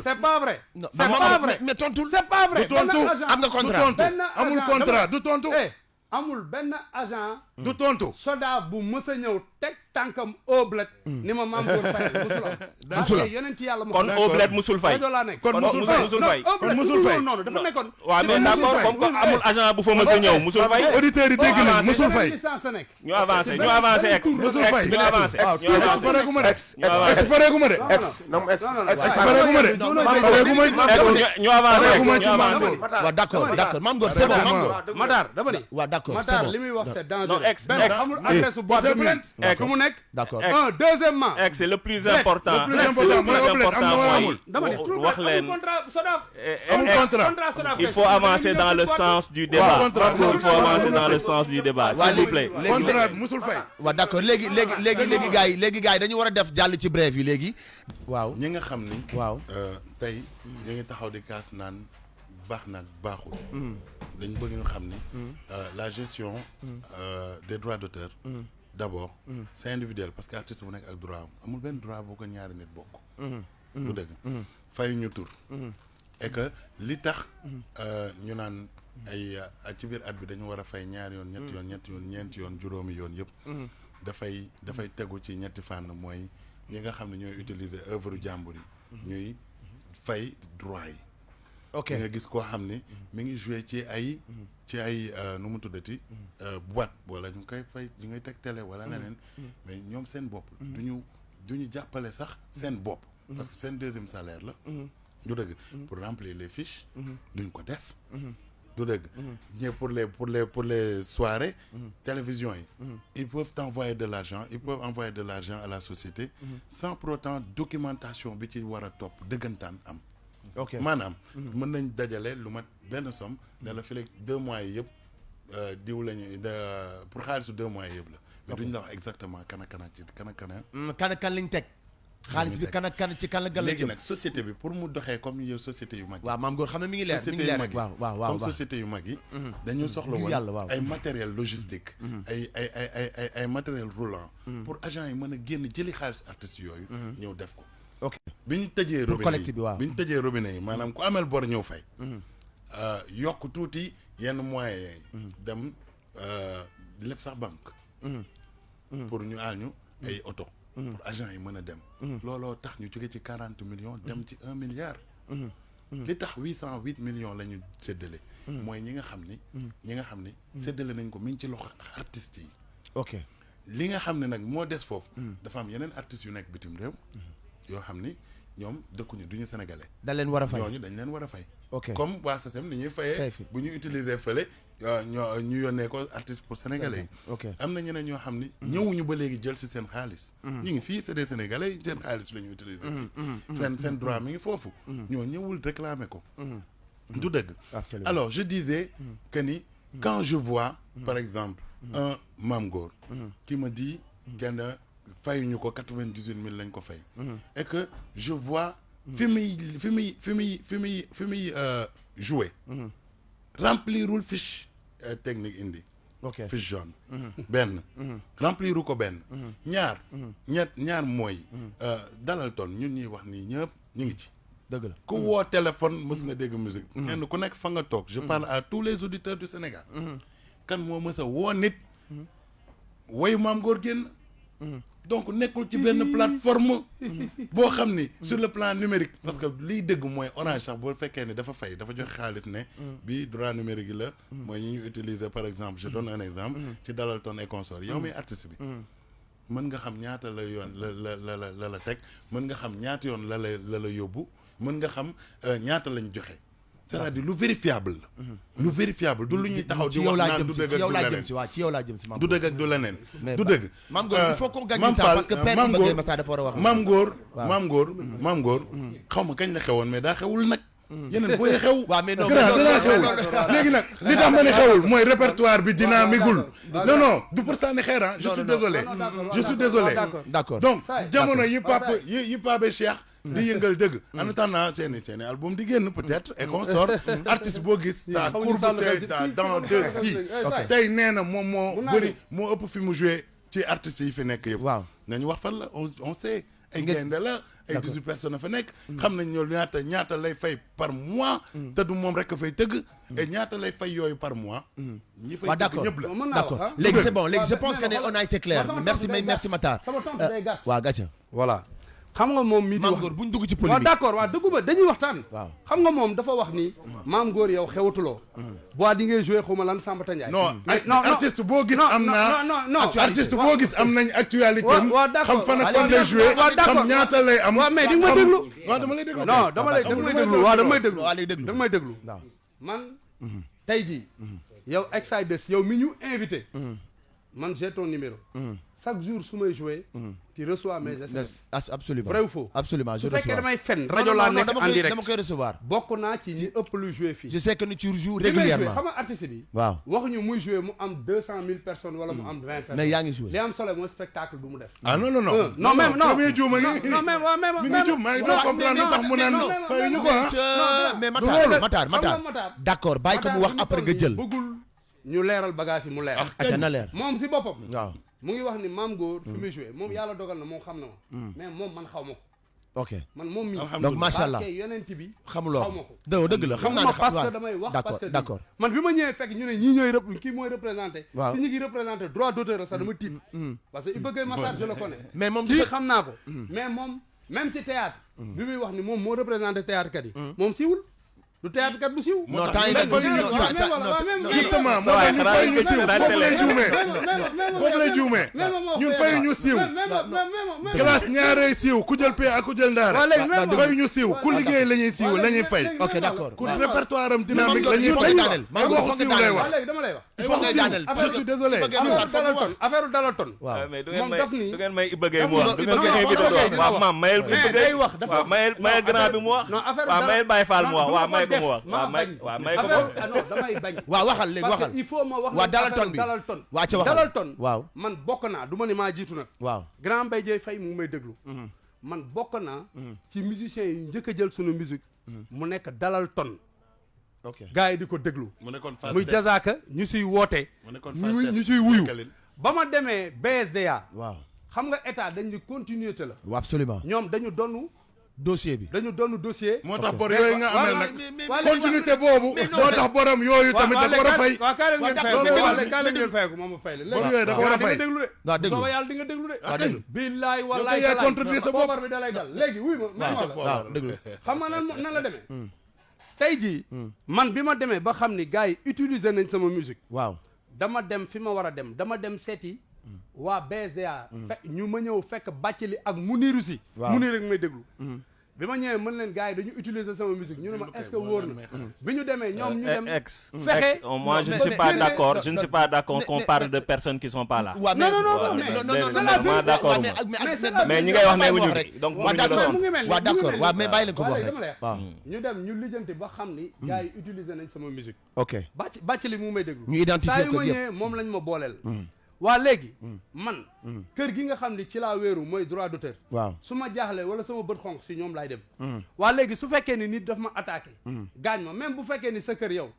Speaker 3: c'est pas vrai
Speaker 2: non
Speaker 3: c'est pas vrai
Speaker 2: mais tontul
Speaker 3: c'est pas vrai
Speaker 6: du tontu
Speaker 2: am nga contrat
Speaker 6: amul contrat du tontu
Speaker 3: amul benn agent
Speaker 6: du tontu
Speaker 3: soldat bu mës a ñëw teg tànkam au bled ni ma Mame Gor Faye musul am yonent yàlla
Speaker 1: kon au bled musul fay
Speaker 3: laa nekk
Speaker 6: kon musul fay
Speaker 3: kon musul fay noonu dafa nekkoon
Speaker 1: waaw mais d'accord comme que amul agent bu fa mës a ñëw musul fay
Speaker 6: auditeurs yi dégg nañ musul fay
Speaker 3: licence nekk
Speaker 1: ñu avancé ex
Speaker 6: musul fay
Speaker 1: ñu avancé
Speaker 6: ñu pareeguma de
Speaker 1: ñu avancé
Speaker 6: pareeguma de pareeguma de
Speaker 1: ñu avancé ex ñu avancé
Speaker 2: waaw d'accord Mame Gor c'est bon Mame Gor
Speaker 3: Matar dama ni
Speaker 2: waaw d'accord c'est
Speaker 3: Matar
Speaker 2: bon
Speaker 3: li muy wax c'est dangereux
Speaker 1: non ex
Speaker 3: benn amul adresse boîte de nuit
Speaker 1: ex
Speaker 3: fu mu nekk
Speaker 2: d'accord
Speaker 3: deuxièmement
Speaker 1: ex c'est le plus important
Speaker 6: le plus important mooy
Speaker 3: dama ni
Speaker 1: wax leen
Speaker 3: contrat Sodav
Speaker 6: amul contrat
Speaker 3: Sodav
Speaker 1: il faut avancer dans le sens du débat il faut avancer dans le sens du débat s'il vous plaît
Speaker 6: contrat musul fay
Speaker 2: waaw d'accord léegi gars yi dañu war a def jàll ci brève yi léegi waaw
Speaker 6: ñi nga xam ni
Speaker 2: waaw
Speaker 6: tey ñu ngi taxaw di kaas naan baax nag baaxul dañ bëgg nga xam ni la gestion des droits d'auteur d'abord c'est individuel parce que artiste bu nekk ak droit am amul benn droit boo ko ñaari nit bokk lu dëgg fayuñu tur et que li tax ñu naan ay ci biir at bi dañu war a fay ñaari yoon ñetti yoon ñeenti yoon juróomi yoon yëpp dafay tegu ci ñetti fànn mooy ñi nga xam ne ñooy utiliser œuvre jàmbur yi ñuy fay droit yi
Speaker 2: ok
Speaker 6: nga gis koo xam ni mi ngi joué ci ay nu mu tuddati boîte wala ñu koy fay ñu ngay teg télé wala leneen mais ñoom seen bopp duñu jàppale sax seen bopp parce que seen deuxième salaire la du dëgg pour remplir les fiches duñ ko def du dëgg ñe pour les soirées télévision yi ils peuvent envoyer de l'argent à la société sans pour autant documentation bi ci war a topp dëggantaan am
Speaker 2: ok
Speaker 6: maanaam mën nañ dajale lu mat benn somme ne la fi 2 mois yi yëpp diw lañu pour xaalisu 2 mois yi yëpp la mais duñ la wax exactement kan
Speaker 2: lañ teg xaalis bi kan ci kan la gal
Speaker 6: léegi nag société bi pour mu doxee comme yow société yu mag yi
Speaker 2: waaw Mame Gor xam ne mi ngi leer rek waaw
Speaker 6: comme société yu mag yi dañu soxla woon ay matériel logistique ay matériel roulant pour agent yi mën a génn jëli xaalis artistes yooyu ñëw def ko
Speaker 2: ok
Speaker 6: bi ñu tëjee robinet yi maanaam ku amel bor ñëw fay yokk tuuti yenn moyens yi dem lépp sax banque pour ñu aal ñu ay oto pour agent yi mën a dem looloo tax ñu jóge ci 40 millions dem ci 1 milliard li tax 808 millions la ñu séddale mooy ñi nga xam ni séddale nañ ko mi ngi ci loxo artistes yi
Speaker 2: ok
Speaker 6: li nga xam ne nag moo des foofu dafa am yeneen artistes yu nekk bitim réew yoo xam ni ñoom dëkkuñu duñu sénégalais
Speaker 2: dañ leen war a fay
Speaker 6: ñooñu dañ leen war a fay
Speaker 2: ok
Speaker 6: comme waa SACEM ni ñuy fayee bu ñu utiliser fële ñu yónnee ko artiste pour sénégalais yi
Speaker 2: ok
Speaker 6: am na ñeneen ñoo xam ni ñëwuñu ba léegi jël si seen xaalis ñu ngi fii c'est des sénégalais seen xaalis la ñu utiliser fii seen droit mi ngi foofu ñoo ñëwul réclamer ko du dëgg alors je disais que ni quand je vois par exemple un Mame Gor qui me dit kenn fayuñu ko 98 000 lañ ko fay et que je vois fi muy jouer remplirul fiche technique indi fiche jaune benn rempliru ko benn ñaar mooy dalal ton ñun ñuy wax nii ñëpp ñu ngi ci
Speaker 2: dëgg la
Speaker 6: ku woo téléphone mës nga dégg musique kenn ku nekk fa nga toog je parle à tous les auditeurs du Sénégal kan moo mës a woo nit woy Mame Gor génn donc nekkul ci benn plateforme boo xam ni sur le plan numérique parce que liy dëgg mooy Orange sax boo fekkee ni dafa fay dafa joxe xaalis ne bi droit numérique yi la mooy ñi ñu utiliser par exemple je donne un exemple ci dalal ton et consort yow muy artiste bi mën nga xam ñaata la yoon la teg mën nga xam ñaata yoon la yóbbu mën nga xam ñaata lañ joxe c'est-à-dire lu vérifiable la lu vérifiable du lu ñuy taxaw di wax naan du dëgg ak du leneen
Speaker 2: ci yow laa jëm si
Speaker 6: du dëgg ak du leneen du dëgg
Speaker 2: Mame Gor il faut qu'on gagne du temps parce que père Mbagay Massa dafa war a wax
Speaker 6: Mame Gor xaw ma kañ la xewoon mais daa xewul nag yeneen booy xew
Speaker 2: waaw mais non
Speaker 6: danaa xewul léegi nag li tax ma ne xewul mooy répertoire bi dynamiqueul non du pour sànni xeer ah je suis désolé d'accord
Speaker 2: d'accord
Speaker 6: donc jamono yi Pape Cheikh di yëngal dëgg en attendant seeni album di génn peut-être et qu'on sort artiste boo gis sa courbe c'est dans 2 si tey nee na moom moo bëri moo ëpp fi mu joué ci artistes yi fi nekk yëpp
Speaker 2: waaw
Speaker 6: nañu wax fan la on sait ay gaynde la ay 18 personnes fa nekk xam nañ ñoo ñaata lay fay par mois te du moom rek a fay tëgg et ñaata lay fay yooyu par mois ñi fay tëgg ñëpp la
Speaker 2: d'accord léegi c'est bon léegi je pense que on a été clair merci Matar
Speaker 3: sama tontu day gàtt
Speaker 2: waaw gàcce
Speaker 3: voilà xam nga moom mii di
Speaker 2: Maam Góor buñ dugg ci
Speaker 3: waaw
Speaker 2: polémique
Speaker 3: d'accord waaw dëgguma dañuy waxtaan
Speaker 2: waaw
Speaker 3: xam nga moom dafa wax ni Maam Góor yow xewatuloo bois di ngay joué xawma lan Sambata Ndiaye
Speaker 6: non artiste boo gis am na artiste boo gis am nañ actualité xam fan ak fan lay joué xam ñaata lay am
Speaker 3: waaw mais di nga ma déglu
Speaker 6: waaw dama lay déglu
Speaker 3: non dama lay déglu waaw dama lay déglu dama lay déglu
Speaker 2: waaw
Speaker 3: man tey jii yow Exides yow mi ñu invité man j'ai ton numéro chaque jour su may joué tu reçois mes SMS
Speaker 2: absolument
Speaker 3: vrai ou faux
Speaker 2: absolument je
Speaker 3: su fekkee
Speaker 2: reçois
Speaker 3: damay fen rajo laa nekk en direct
Speaker 2: dama koy recevoir
Speaker 3: bokk naa ci ñi ëpp luy joué fii
Speaker 2: je sais que ni tu joues
Speaker 3: li may joué
Speaker 2: régulièrement
Speaker 3: xam nga artiste bi
Speaker 2: waaw
Speaker 3: waxuñu muy joué mu am 200 000 personnes wala mu am 20 personnes
Speaker 2: mais yaa ngi joué
Speaker 3: li am solo mooy spectacle bu mu def
Speaker 6: ah non
Speaker 3: même non
Speaker 6: premier juuma ngi
Speaker 3: non même waaw même
Speaker 6: mi ngi juum maa ngi doon comprendre lu tax mu naan fay ñu ko
Speaker 2: mais Matar d'accord bàyyi ko mu wax après nga jël
Speaker 3: bëggul ñu leeral bagage yi mu leer
Speaker 2: aca na leer
Speaker 3: moom si boppam
Speaker 2: waaw
Speaker 3: mu ngi wax ni Maam Góor fi muy joué moom yàlla dogal na moom xam na ma mais moom man xaw ma ko
Speaker 2: ok
Speaker 3: man moom mi
Speaker 2: donc macha allah
Speaker 3: barke yonent bi
Speaker 2: xamuloo
Speaker 3: xaw ma ko
Speaker 2: dëgg la xam naa ne
Speaker 3: parce que damay wax parce que
Speaker 2: d'accord
Speaker 3: man bi ma ñëwee fekk ñu ne ñii ñooy kii mooy représenté
Speaker 2: waaw
Speaker 3: si ñi ngi représenté droit d'auteur sax dama tiit parce que il bëggee Massar je le connais
Speaker 2: mais moom
Speaker 3: kii xam naa ko mais moom même ci théâtre bi muy wax ni moom moo représenté théâtre kat yi moom siiwul du théâtre kat bu siiw
Speaker 2: non temps yi nag
Speaker 6: justement moo tax ñu fay ñu siiw foofu lay juumee foofu lay juumee ñun fayu ñu siiw glace ñaaree siiw ku jël pee ak ku jël ndaare fayu ñu siiw ku liggéey la ñuy siiw la ñuy fay
Speaker 2: ok d'accord
Speaker 6: ku répertoire am dynamique la ñuy fay ay waxu siiw lay wax
Speaker 3: léegi dama lay wax
Speaker 6: ay waxu siiw je suis désolé
Speaker 3: affaire Dalaton
Speaker 2: waaw
Speaker 1: mais du
Speaker 3: moom daf ni
Speaker 1: ngeen may bëggee mu wax du ngeen ko invité doon waaw maam mayel
Speaker 3: day wax dafa
Speaker 1: mayel grand bi mu wax
Speaker 3: non affaire
Speaker 1: waaw mayel Baye Fall mu wax waaw may ko mu wax
Speaker 3: waaw
Speaker 1: may ko mu wax
Speaker 3: non damay bañ
Speaker 2: waaw waxal léegi
Speaker 3: parce
Speaker 2: waxal
Speaker 3: que il faut ma wax
Speaker 2: waa Dalaton bi
Speaker 3: Dalaton
Speaker 2: waa ca waxal
Speaker 3: Dalaton
Speaker 2: waaw
Speaker 3: man bokk naa du ma ni maa jiitu nag
Speaker 2: waaw
Speaker 3: grand Mbaye Dieye Faye mu ngi may déglu man bokk naa ci musiciens yi njëkk a jël sunu musique mu nekk Dalaton
Speaker 2: ok
Speaker 3: gars yi di ko déglu
Speaker 6: mu nekkoon
Speaker 3: muy jazaaka ñu siy woote ñu siy wuyu ba ma demee BSDA
Speaker 2: waaw
Speaker 3: xam nga état dañ ni continuité la
Speaker 2: waaw absolument
Speaker 3: ñoom dañu donnu
Speaker 2: dossier bi
Speaker 3: dañu donnu dossier
Speaker 6: moo tax bor yooyu nga amel nag
Speaker 3: waa
Speaker 6: continuité boobu moo tax borom yooyu tamit dafa war a fay
Speaker 3: waaw kaa leen ngeen fay kaa leen ngeen fay ko moom ma fay la
Speaker 6: bor yooyu dafa war a fay
Speaker 3: di nga déglu de
Speaker 2: waaw déglu
Speaker 3: soo yàlla di nga déglu de
Speaker 6: waaw déglu
Speaker 3: billaay
Speaker 6: yow
Speaker 3: wallaay
Speaker 6: yaay contredire sa bopp
Speaker 3: poobar bi dalay dal léegi wuy ma
Speaker 2: waaw déglu
Speaker 3: xam nga nan la demee tey jii man bi ma demee ba xam ni gars yi utiliser nañ sama musique
Speaker 2: waaw
Speaker 3: dama dem fi ma war a dem dama dem seeti waa BSDA fekk ñu ma ñëw fekk Bathily ak Mounirou Sy Mounir rek may déglu bi ma ñëwee mën leen gars yi dañu utiliser sama musique ñu ne ma est-ce que wóor na bi ñu demee ñoom ñu dem fexe
Speaker 1: moi je ne suis pas d'accord je ne suis pas d'accord qu'on parle de personnes qui sont pas là non d'accord mais ñi ngay wax ne wuñu donc
Speaker 3: mu ngi mel
Speaker 2: waaw d'accord waaw mais bàyyi leen ko wax
Speaker 3: dama lay
Speaker 2: waaw
Speaker 3: ñu dem ñu lijjanti ba xam ni gars yi utiliser nañ sama musique
Speaker 2: ok
Speaker 3: Bathily mu may déglu
Speaker 2: ñu identifier
Speaker 3: saa yu
Speaker 2: ko
Speaker 3: ma
Speaker 2: yëpp
Speaker 3: ñëwee moom lañ ma booleel waa léegi man kër gi nga xam ni ci laa wéeru mooy droit d'auteur
Speaker 2: waaw
Speaker 3: su ma jaaxlee wala sama bët xonq si ñoom laay dem waa léegi su fekkee ni nit daf ma attaqué gaañ ma même bu fekkee ni sa kër yow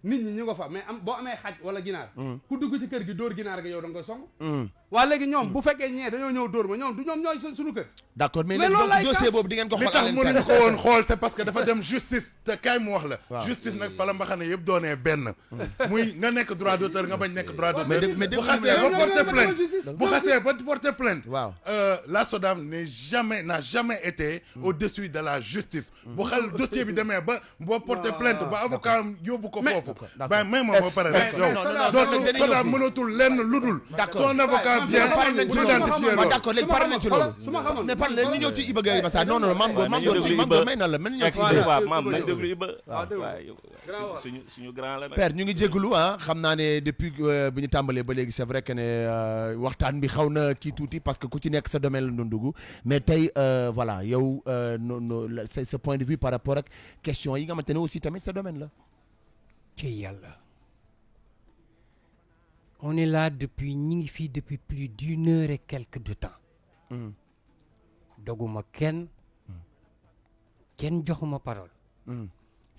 Speaker 3: nit ñi ñu ko fa mais boo amee xaj wala ginaar ku dugg ci kër gi dóor ginaar ga yow da nga koy song waa léegi ñoom bu fekkee ñee dañoo ñëw dóor ma ñoom du ñoom ñooy suñu kër
Speaker 2: d'accord mais
Speaker 3: loolu
Speaker 2: donc
Speaker 3: laay
Speaker 2: dossier
Speaker 3: kas
Speaker 2: boobu di ngeen ko
Speaker 6: li tax mënuñu ko woon xool c'est parce que dafa dem justice te kaay mu wax la justice nag fa la mbaxane yëpp doonee benn muy nga nekk droit d'auteur nga bañ nekk droit d'auteur bu xasee ba porter plainte bu xasee ba porter plainte
Speaker 2: waaw
Speaker 6: la SODAV n'a jamais été au-dessus de la justice bu xal dossier bi demee ba boo porter plainte ba avocat am yóbbu ko foofu ba même ba pare rek yow dootul SODAV mënatul lenn ludul son avocat vient identifier loolu
Speaker 2: d'accord léegi pare nañ ci loolu
Speaker 3: su ma xamoon
Speaker 2: mais par léegi ñu ñëw ci Iba Gueye Massa non Mame Goor may na la mën ñëw ci
Speaker 1: waaw maam nañ déglu Iba waaw suñu grand la nag
Speaker 2: père ñu ngi jégalu xam naa ne depuis bi ñu tàmbalee ba léegi c'est vrai que ne waxtaan bi xaw na kii tuuti parce que ku ci nekk sa domaine la doon dugg mais tey voilà yow sa point de vue par rapport ak question yi nga xamante ne aussi tamit sa domaine la
Speaker 7: ci yàlla on est là depuis ñi ngi fii depuis plus d'1 heure et quelques de temps doguma kenn kenn joxuma parole.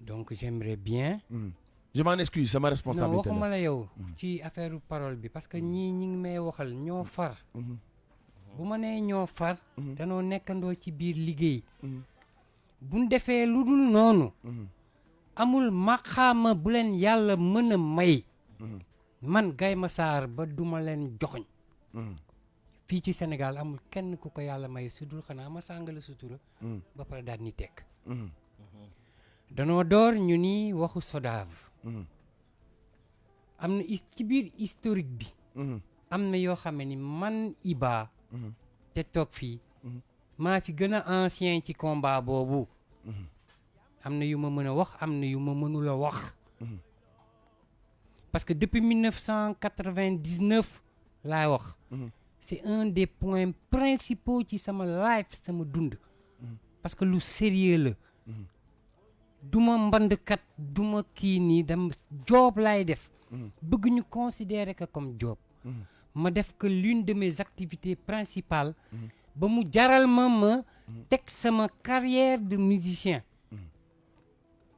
Speaker 7: Donc j'aimerais bien.
Speaker 2: Je m'en excuse, c'est ma
Speaker 7: non
Speaker 2: responsabilité.
Speaker 7: waxuma la yow. ci affaire parole bi parce que ñii ñi ngi may waxal ñoo far. bu ma nee ñoo far. danoo nekkandoo ci biir liggéey. buñ defee lu dul noonu. amul maqaama bu leen yàlla mën a may. man Gaye Massar ba duma leen joxoñ fii ci Sénégal amul kenn ku ko yàlla may su dul xanaa ma sàngala sutura ba pare daal ni tekk danoo door ñu ni waxu SODAV am na ci biir historique bi am na yoo xam ni man Iba te toog fii maa fi gën a ancien ci combat boobu am na yu ma mën a wax am na yu ma mënul a wax parce que depuis 1999 laay wax c'est un des points principaux ci sama life sama dund parce que lu sérieux la duma mbandkat duma kii nii dem job laay def bëgg ñu considérer que comme job ma def que l'une de mes activités principales ba mu jaral ma teg sama carrière de musicien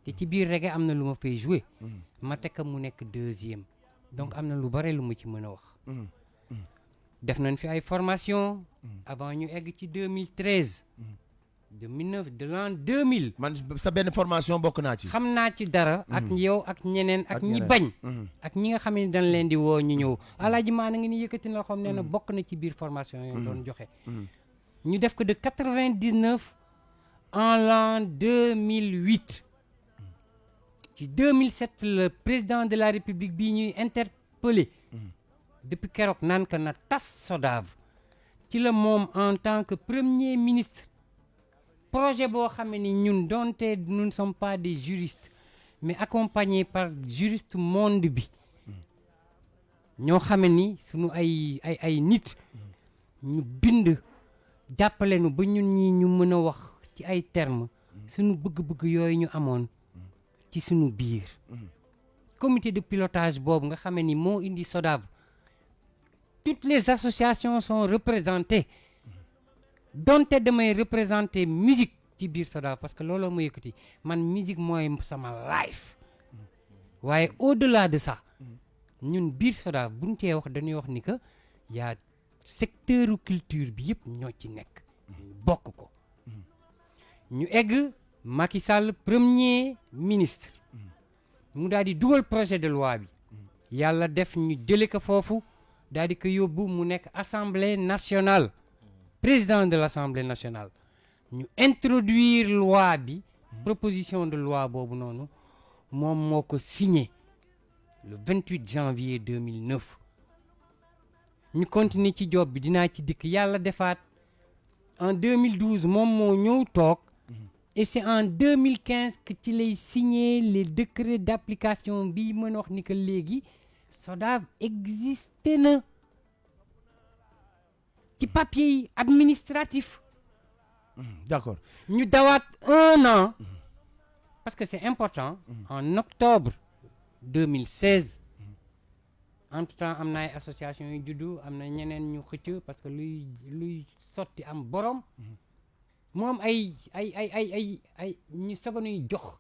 Speaker 7: te ci biir reggae am na lu ma fay jouer ma teg mu nekk deuxième donc am na lu bare lu ma ci mën a wax def nañ fi ay formation avant ñu egg ci 2013 de l'an 2000
Speaker 2: man sa benn formation bokk naa ci.
Speaker 7: xam naa ci dara ak yow ak ñeneen ak ñi bañ ak ñi nga xam ne dañ leen di woo ñu ñëw alaaji maa na nga ni yëkkati na xam ne na bokk na ci biir formation yoo doon joxe ñu def ko de 99 en l'an 2008 ci 2007 le président de la république bii ñuy interpellé depuis keroog naan ka na tas SODAV ci la moom en tant que premier ministre projet boo xam ne ni ñun donte nous ne sommes pas des juristes mais accompagnés par juriste monde bi ñoo xam ne ni suñu ay nit ñu bind jàppale nu ba ñun ñi ñu mën a wax ci ay termes suñu bëgg-bëgg yooyu ñu amoon ci suñu biir comité de pilotage boobu nga xam ne ni moo indi SODAV toutes les associations sont représentées donte damay représenter musique ci biir SODAV parce que looloo ma yëkkati man musique mooy sama life waaye au-delà de ça ñun biir SODAV buñ cee wax dañuy wax ni que yaa secteur culture bi yëpp ñoo ci nekk ñu bokk ko ñu egg Macky Sall premier ministre mu daal di dugal projet de loi bi yàlla def ñu jële ko foofu daal di ko yóbbu mu nekk assemblée nationale président de l'assemblée nationale ñu introduire loi bi proposition de loi boobu noonu moom moo ko signé le 28 janvier 2009 ñu continuer ci job bi dinaa ci dikk yàlla defaat en 2012 moom moo ñëw toog et c'est en 2015 que ci lay signé les décrets d'application bi mën a wax ni que léegi SODAV existé na ci papier yi administratif
Speaker 2: d'accord
Speaker 7: ñu dawaat 1 an parce que c'est important en octobre 2016 entre temps am na ay association yu juddu am na ñeneen ñu xëcc parce que luy sotti am borom mu am ay ñu sogonuy jox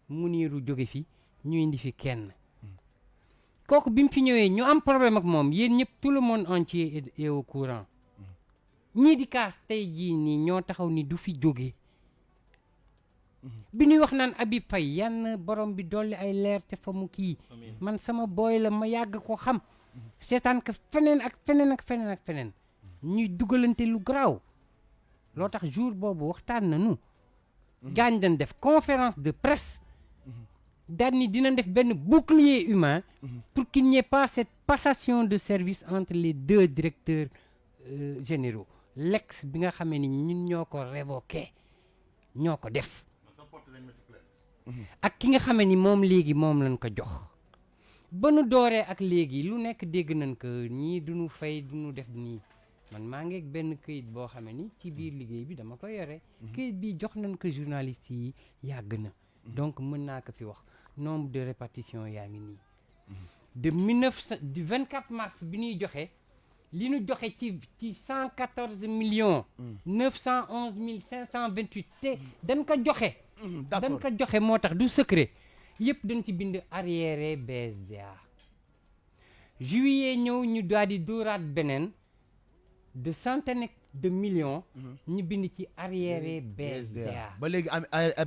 Speaker 7: mu niiru jóge fi ñu indi fi kenn kooku bi mu fi ñëwee ñu am problème ak moom yéen ñëpp tout le monde entier est au courant ñii di kaas tey jii nii ñoo taxaw ni du fi jóge bi ñuy wax naan Habib Faye yann borom bi dolli ay leer te fa mu kii man sama booy la ma yàgg ko xam seetaan ko feneen ak feneen ak feneen ak feneen ñuy dugalante lu garaaw loo tax jour boobu waxtaan nañu gaañ dañ def conférence de presse daal ni dinañ def benn bouclier humain pour qu'il n'y ait pas cette passation de service entre les deux directeurs généraux l'ex bi nga xamee ni ñun ñoo ko révoqué ñoo ko def ak ki nga xamee ni moom léegi moom lañ ko jox ba nu dooree ak léegi lu nekk dégg nañ ko ñii duñu fay duñu def nii man maa ngi ak benn këyit boo xamee ni ci biir liggéey bi dama ko yore këyit bi jox nañ ko journalistes yi yàgg na donc mën naa ko fi wax nombre de répartition yaa ngi nii du 24 mars bi ñuy joxe li ñu joxe ci 114 millions 911 528 te dañ ko joxe dañ ko joxe moo tax du secret yëpp dañ ci bind arriéré BSDA juillet ñëw ñu daal di dóoraat beneen de centaines de millions ñu bind ci arriéré BSDA
Speaker 2: ba léegi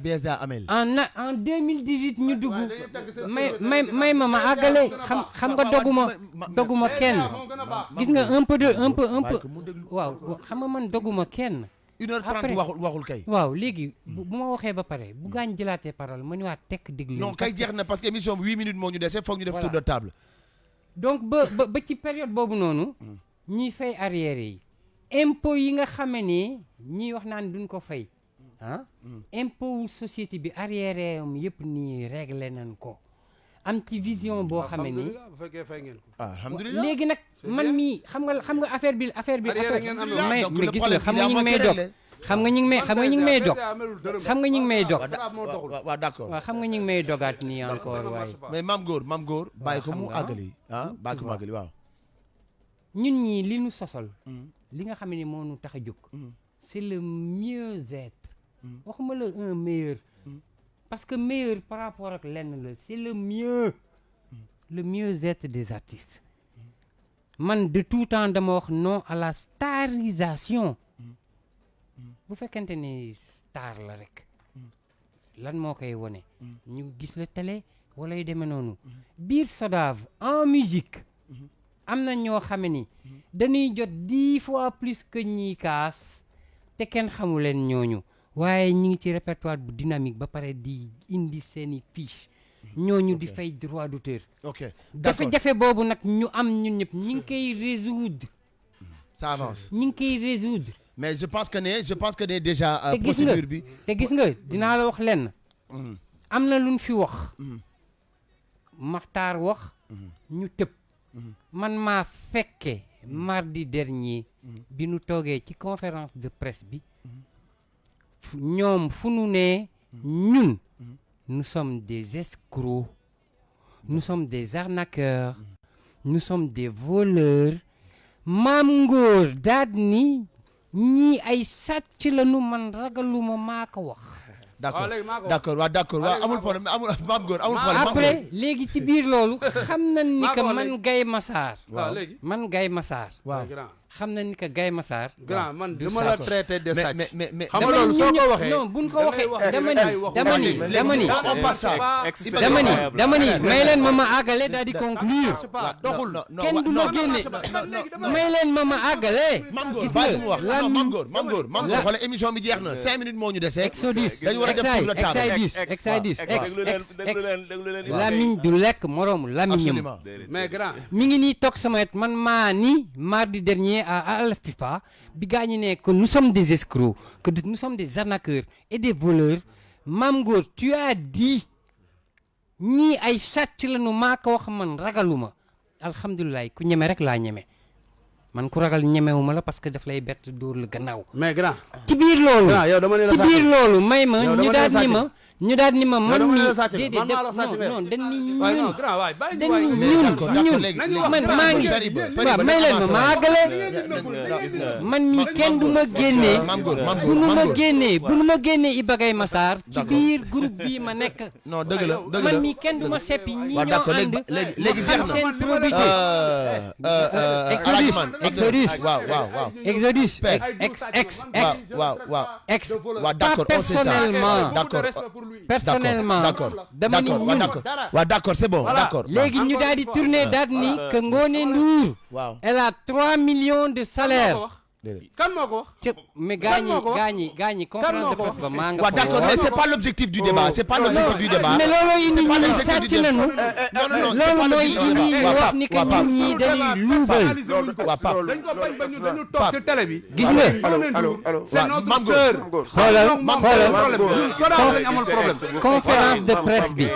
Speaker 2: BSDA amel
Speaker 7: en 2018 ñu dugg may ma àggale xam nga doguma kenn gis nga un peu waaw xam nga man doguma kenn
Speaker 2: 1h30 waxul kay
Speaker 7: waaw léegi bu ma waxee ba pare bu gaañ jëlaatee parole ma ñëwaat tekk déglu
Speaker 2: non kay jeex na parce que émission bi 8 minutes moo ñu dese foog ñu def tour de table
Speaker 7: donc ba ci période boobu noonu ñuy fay arriéré yi impôt yi nga xame ni ñiy wax naan duñ ko fay impôt wu société bi arriéré am yëpp nii réglé nañ ko am ci vision boo xame ni
Speaker 3: bu fekkee fay ngeen ko
Speaker 2: alhamdulilah
Speaker 7: léegi nag man mii xam nga affaire bi mais gis nga xam nga ñu ngi may dog xam nga ñu ngi may dog
Speaker 2: waaw d'accord
Speaker 7: waaw xam nga ñu ngi may dogaat nii encore waaye
Speaker 2: mais maam góor bàyyi ko mu àggali bàyyi ko mu àggali waaw
Speaker 7: ñun ñii li ñu sosol li nga xam ne moo ñu tax a jóg c'est le mieux-être waxuma la un meilleur parce que meilleur par rapport ak lenn la c'est le mieux-être des artistes man de tout temps dama wax non à la starisation bu fekkente ni star la rek lan moo koy wone ñu gis la télé wala yu demee noonu biir SODAV en musique am na ñoo xam ni dañuy jot 10 fois plus que ñiy kaas te kenn xamu leen ñooñu waaye ñi ngi ci répertoire bu dynamique ba pare di indi seeni fiche ñooñu di fay droit d'auteur
Speaker 2: ok
Speaker 7: jafe-jafe boobu nag ñu am ñun ñëpp ñi ngi koy résoudre
Speaker 2: ça avance
Speaker 7: ñi ngi koy résoudre
Speaker 2: mais je pense que ne déjà procédure bi
Speaker 7: te gis nga dinaa la wax lenn am na luñ fi wax Maxtaar wax ñu tëb man maa fekke mardi dernier bi nu toogee ci conférence de presse bi ñoom fu nu ne ñun nous sommes des escrocs nous sommes des arnaqueurs nous sommes des voleurs Maam Ngor daal ni ñii ay sàcc la nu man ragaluma maa ko wax
Speaker 2: d'accord waaw amul problème maam góor amul problème
Speaker 7: après léegi ci biir loolu xam nañ ni que man Gaye Massar man Gaye Massar
Speaker 2: waaw
Speaker 7: xam nañ ni que Gaye Massar
Speaker 3: grand man dama la traité de sàcc
Speaker 2: mais
Speaker 3: xam nga loolu soo ko waxee
Speaker 7: non buñ ko waxee dama ni may leen ma àggale daal di conclure
Speaker 2: doxul
Speaker 7: kenn du la génne may leen ma àggale
Speaker 2: maam góor bàyyi mu wax maam góor xoolal émission bi jeex na 5 minutes moo ñu dese
Speaker 7: Exodus
Speaker 2: dañu war a def tour de table
Speaker 7: lamiñ du lekk moroomu lamiñam
Speaker 3: mais grand
Speaker 7: mi ngi nii toog sama wet man maa ni mardi dernier à la FIFA bi gaa ñi ne que nous sommes des escrocs que nous sommes des arnaqueurs et des voleurs Mame Ngor tu as dit ñii ay sàcc lañu maa ko wax man ragaluma alhamdulilah ku ñeme rek laa ñeme man ku ragal ñemewuma la parce que daf lay bett dóor la gannaaw
Speaker 3: mais grand
Speaker 7: ci biir loolu may ma ñu daal ni ma man mi déedéet non dañ ni ñun man maa ngi waaw may leen ma àggale man mi kenn du ma génnee bu nu ma génnee Iba Gaye Massar ci biir groupe bi ma nekk
Speaker 2: non dëgg la
Speaker 7: man mi kenn du ma seppi ñi ñoo ànd
Speaker 2: léegi jeex na
Speaker 7: seen probité Exodus Exodus
Speaker 2: waaw d'accord
Speaker 7: personnellement dama ni ñun
Speaker 2: waaw d'accord c'est bon d'accord
Speaker 7: léegi ñu daal di tourner daal ni que Ngoné Ndour
Speaker 2: waaw
Speaker 7: elle a 3 millions de salaire
Speaker 3: kan moo ko wax
Speaker 7: mais gaañi conférence de presse ba maa nga
Speaker 2: waaw d'accord mais c'est pas l'objectif du débat c'est pas l'objectif du débat
Speaker 7: mais looloo indi ñi ñi sàcc nañu loolu mooy indi wax ni que ñun ñi dañuy luubal
Speaker 3: dañ ko bañ ba ñu dañu toog ci télé bi
Speaker 7: gis nga
Speaker 3: c'est notre sœur
Speaker 7: xoolal
Speaker 3: amul problème
Speaker 7: conférence de presse bi